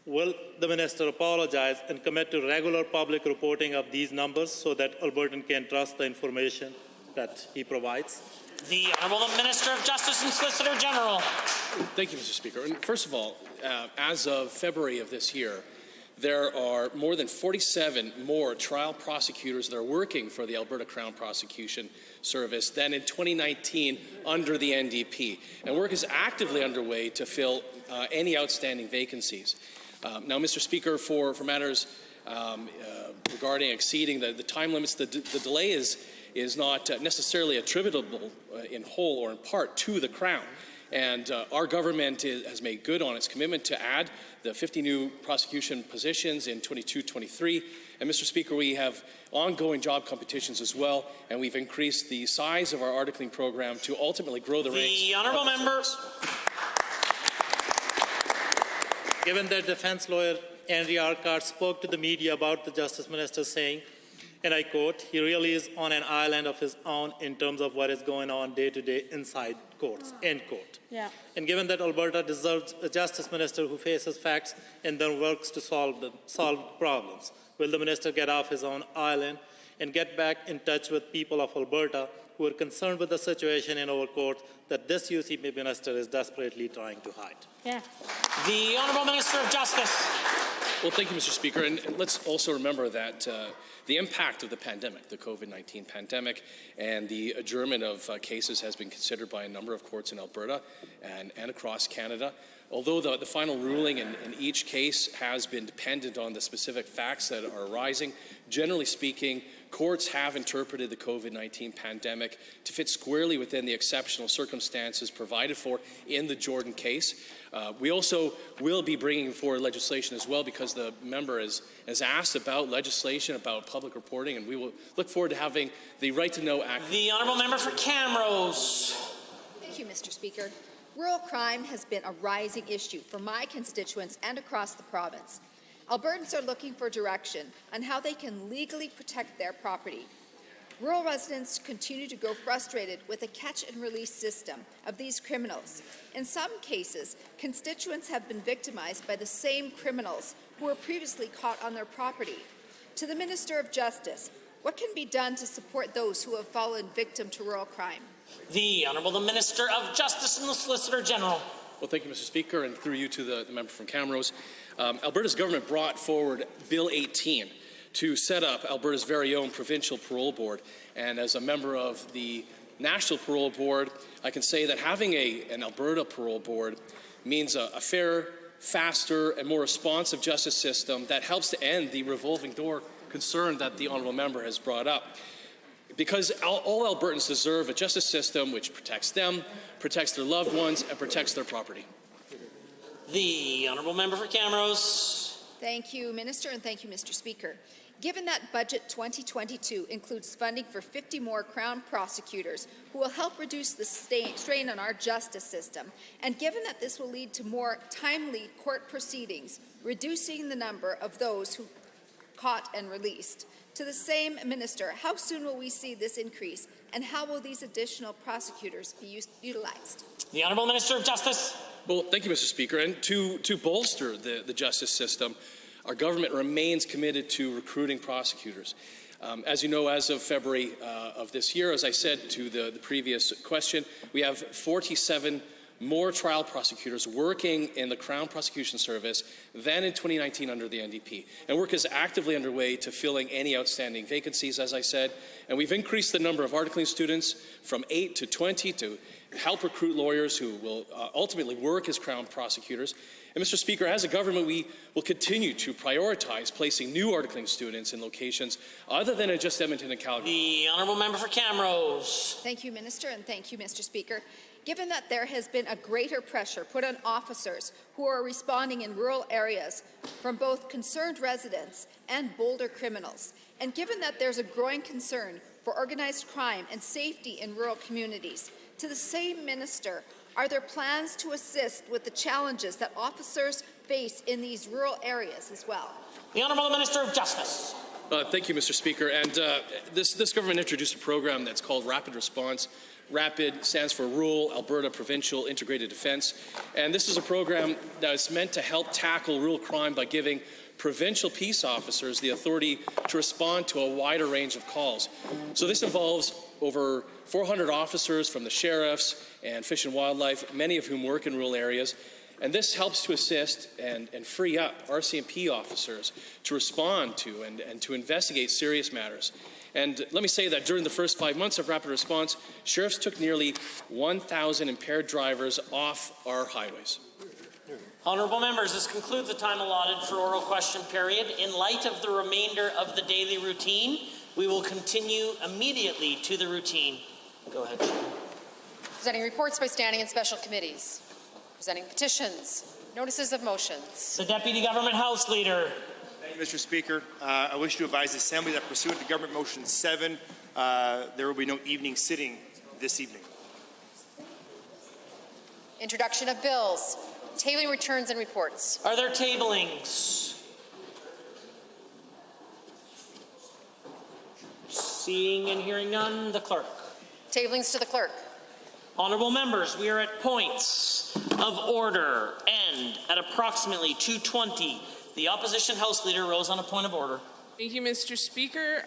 Will the Minister apologize and commit to regular public reporting of these numbers so that Albertans can trust the information that he provides?
The Honourable Minister of Justice and Solicitor General.
Thank you, Mr. Speaker. And first of all, as of February of this year, there are more than 47 more trial prosecutors that are working for the Alberta Crown Prosecution Service than in 2019 under the NDP. And work is actively underway to fill any outstanding vacancies. Now, Mr. Speaker, for matters regarding exceeding the time limits, the delay is not necessarily attributable in whole or in part to the Crown. And our government has made good on its commitment to add the 50 new prosecution positions in 22-23. And Mr. Speaker, we have ongoing job competitions as well, and we've increased the size of our articling program to ultimately grow the ranks.
The Honourable Member.
Given that defense lawyer Andrea Arcart spoke to the media about the Justice Minister saying, and I quote, he really is on an island of his own in terms of what is going on day to day inside courts, end quote.
Yeah.
And given that Alberta deserves a Justice Minister who faces facts and then works to solve problems, will the Minister get off his own island and get back in touch with people of Alberta who are concerned with the situation in our courts that this UCP Minister is desperately trying to hide?
Yeah.
The Honourable Minister of Justice.
Well, thank you, Mr. Speaker. And let's also remember that the impact of the pandemic, the COVID-19 pandemic, and the adjournment of cases has been considered by a number of courts in Alberta and across Canada. Although the final ruling in each case has been dependent on the specific facts that are arising, generally speaking, courts have interpreted the COVID-19 pandemic to fit squarely within the exceptional circumstances provided for in the Jordan case. We also will be bringing forward legislation as well because the member has asked about legislation, about public reporting, and we will look forward to having the Right to Know Act.
The Honourable Member for Camrose.
Thank you, Mr. Speaker. Rural crime has been a rising issue for my constituents and across the province. Albertans are looking for direction on how they can legally protect their property. rural residents continue to grow frustrated with the catch-and-release system of these criminals. In some cases, constituents have been victimized by the same criminals who were previously caught on their property. To the Minister of Justice, what can be done to support those who have fallen victim to rural crime?
The Honourable the Minister of Justice and the Solicitor General.
Well, thank you, Mr. Speaker, and through you to the member from Camrose. Alberta's government brought forward Bill 18 to set up Alberta's very own provincial parole board. And as a member of the National Parole Board, I can say that having an Alberta parole board means a fair, faster, and more responsive justice system that helps to end the revolving door concern that the honourable member has brought up. Because all Albertans deserve a justice system which protects them, protects their loved ones, and protects their property.
The Honourable Member for Camrose.
Thank you, Minister, and thank you, Mr. Speaker. Given that Budget 2022 includes funding for 50 more Crown prosecutors who will help reduce the strain on our justice system, and given that this will lead to more timely court proceedings, reducing the number of those who caught and released, to the same Minister, how soon will we see this increase, and how will these additional prosecutors be utilized?
The Honourable Minister of Justice.
Well, thank you, Mr. Speaker. And to bolster the justice system, our government remains committed to recruiting prosecutors. As you know, as of February of this year, as I said to the previous question, we have 47 more trial prosecutors working in the Crown Prosecution Service than in 2019 under the NDP. And work is actively underway to filling any outstanding vacancies, as I said. And we've increased the number of articling students from 8 to 20 to help recruit lawyers who will ultimately work as Crown prosecutors. And Mr. Speaker, as a government, we will continue to prioritize placing new articling students in locations other than in just Edmonton and Calgary.
The Honourable Member for Camrose.
Thank you, Minister, and thank you, Mr. Speaker. Given that there has been a greater pressure put on officers who are responding in rural areas from both concerned residents and bolder criminals, and given that there's a growing concern for organized crime and safety in rural communities, to the same Minister, are there plans to assist with the challenges that officers face in these rural areas as well?
The Honourable Minister of Justice.
Thank you, Mr. Speaker. And this government introduced a program that's called Rapid Response. RAPID stands for Rural Alberta Provincial Integrated Defence. And this is a program that is meant to help tackle rural crime by giving provincial peace officers the authority to respond to a wider range of calls. So this involves over 400 officers from the sheriffs and Fish and Wildlife, many of whom work in rural areas. And this helps to assist and free up RCMP officers to respond to and to investigate serious matters. And let me say that during the first 5 months of Rapid Response, sheriffs took nearly 1,000 impaired drivers off our highways.
Honourable members, this concludes the time allotted for oral question period. In light of the remainder of the daily routine, we will continue immediately to the routine. Go ahead, Chair.
Presenting reports by standing and special committees. Presenting petitions, notices of motions.
The Deputy Government House Leader.
Thank you, Mr. Speaker. I wish to advise the Assembly that pursuant to Government Motion 7, there will be no evening sitting this evening.
Introduction of bills. Tabling returns and reports.
Are there tablings? Seeing and hearing none, the clerk.
Tablings to the clerk.
Honourable members, we are at points of order, and at approximately 2:20, the Opposition House Leader rose on a point of order.
Thank you, Mr. Speaker.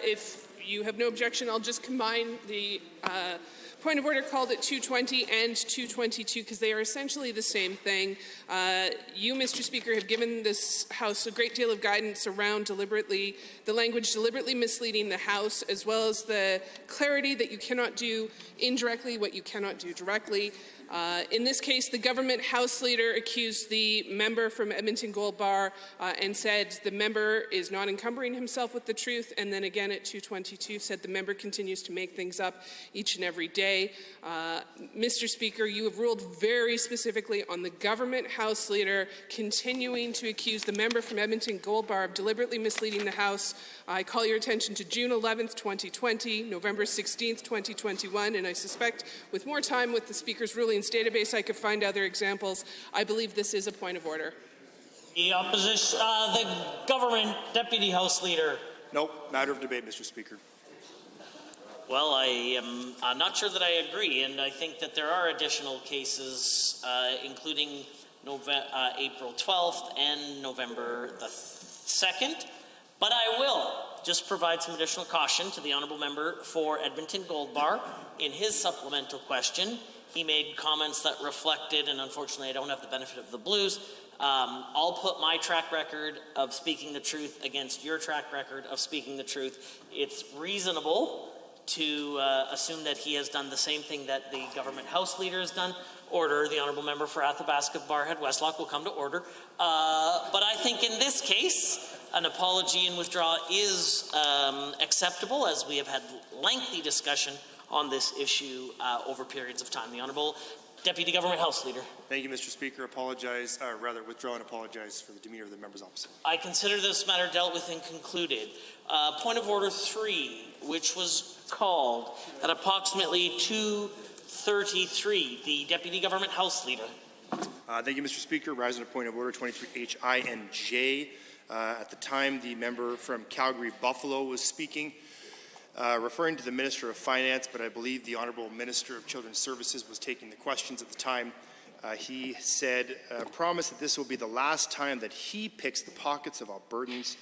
If you have no objection, I'll just combine the point of order called at 2:20 and 2:22 because they are essentially the same thing. You, Mr. Speaker, have given this House a great deal of guidance around the language deliberately misleading the House, as well as the clarity that you cannot do indirectly what you cannot do directly. In this case, the government House Leader accused the member from Edmonton Gold Bar and said the member is not encumbering himself with the truth, and then again at 2:22 said the member continues to make things up each and every day. Mr. Speaker, you have ruled very specifically on the government House Leader continuing to accuse the member from Edmonton Gold Bar of deliberately misleading the House. I call your attention to June 11th, 2020, November 16th, 2021, and I suspect with more time with the Speaker's rulings database I could find other examples. I believe this is a point of order.
The opposition, the government Deputy House Leader.
No, matter of debate, Mr. Speaker.
Well, I am not sure that I agree, and I think that there are additional cases, including April 12th and November the 2nd, but I will just provide some additional caution to the honourable member for Edmonton Gold Bar. In his supplemental question, he made comments that reflected, and unfortunately I don't have the benefit of the blues, I'll put my track record of speaking the truth against your track record of speaking the truth. It's reasonable to assume that he has done the same thing that the government House Leader has done. Order. The honourable member for Athabasca Barhead Westlock will come to order. But I think in this case, an apology and withdrawal is acceptable, as we have had lengthy discussion on this issue over periods of time. The Honourable Deputy Government House Leader.
Thank you, Mr. Speaker. Withdraw and apologize for the demeanour of the members opposite.
I consider this matter dealt with and concluded. Point of order 3, which was called at approximately 2:33. The Deputy Government House Leader.
Thank you, Mr. Speaker. Rising to point of order 23H, I, and J. At the time, the member from Calgary Buffalo was speaking, referring to the Minister of Finance, but I believe the Honourable Minister of Children's Services was taking the questions at the time. He said, promised that this will be the last time that he picks the pockets of Albertans.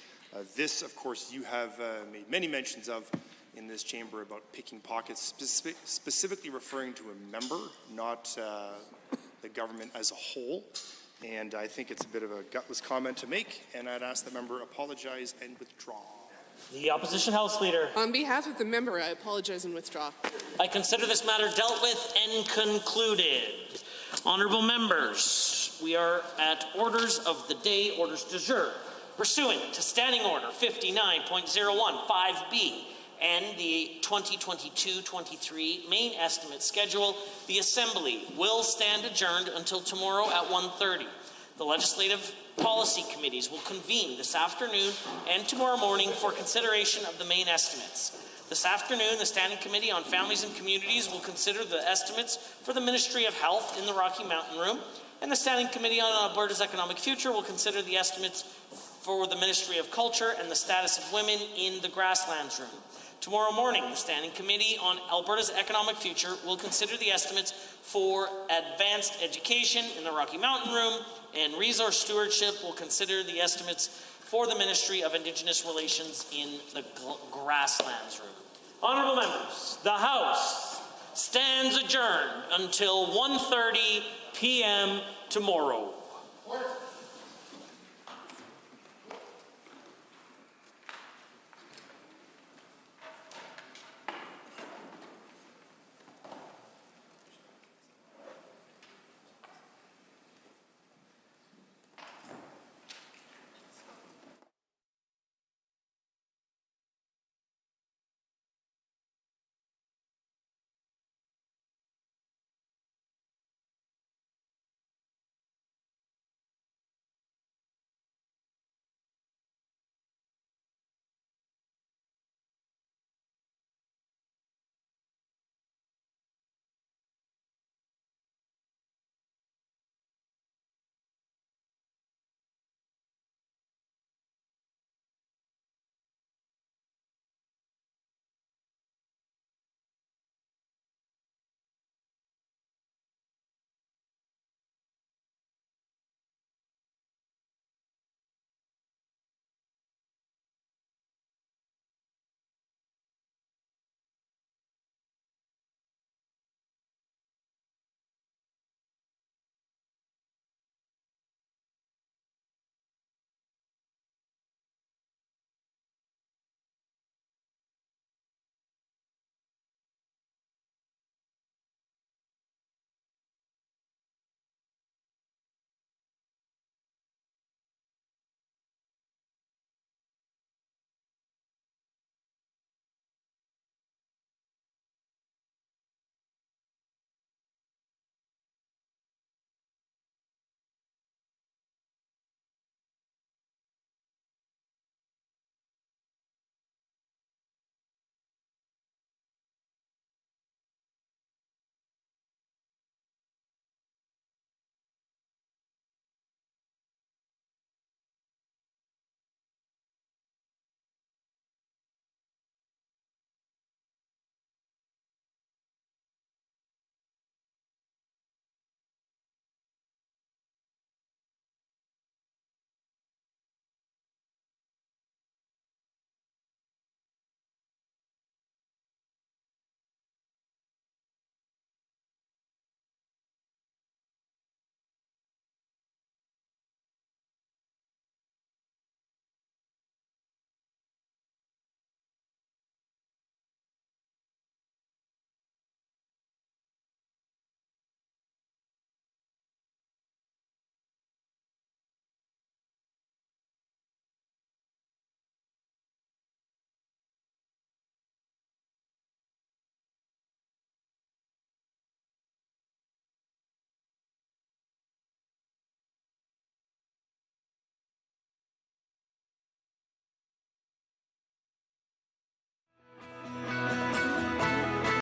This, of course, you have made many mentions of in this chamber about picking pockets, specifically referring to a member, not the government as a whole. And I think it's a bit of a gutless comment to make, and I'd ask the member apologize and withdraw.
The Opposition House Leader.
On behalf of the member, I apologize and withdraw.
I consider this matter dealt with and concluded. Honourable members, we are at orders of the day, orders du jour. Pursuant to Standing Order 59.01 5B and the 2022-23 main estimate schedule, the Assembly will stand adjourned until tomorrow at 1:30. The Legislative Policy Committees will convene this afternoon and tomorrow morning for consideration of the main estimates. This afternoon, the Standing Committee on Families and Communities will consider the estimates for the Ministry of Health in the Rocky Mountain Room, and the Standing Committee on Alberta's Economic Future will consider the estimates for the Ministry of Culture and the status of women in the Grasslands Room. Tomorrow morning, the Standing Committee on Alberta's Economic Future will consider the estimates for advanced education in the Rocky Mountain Room, and Resource Stewardship will consider the estimates for the Ministry of Indigenous Relations in the Grasslands Room. Honourable members, the House stands adjourned until 1:30 p.m. tomorrow.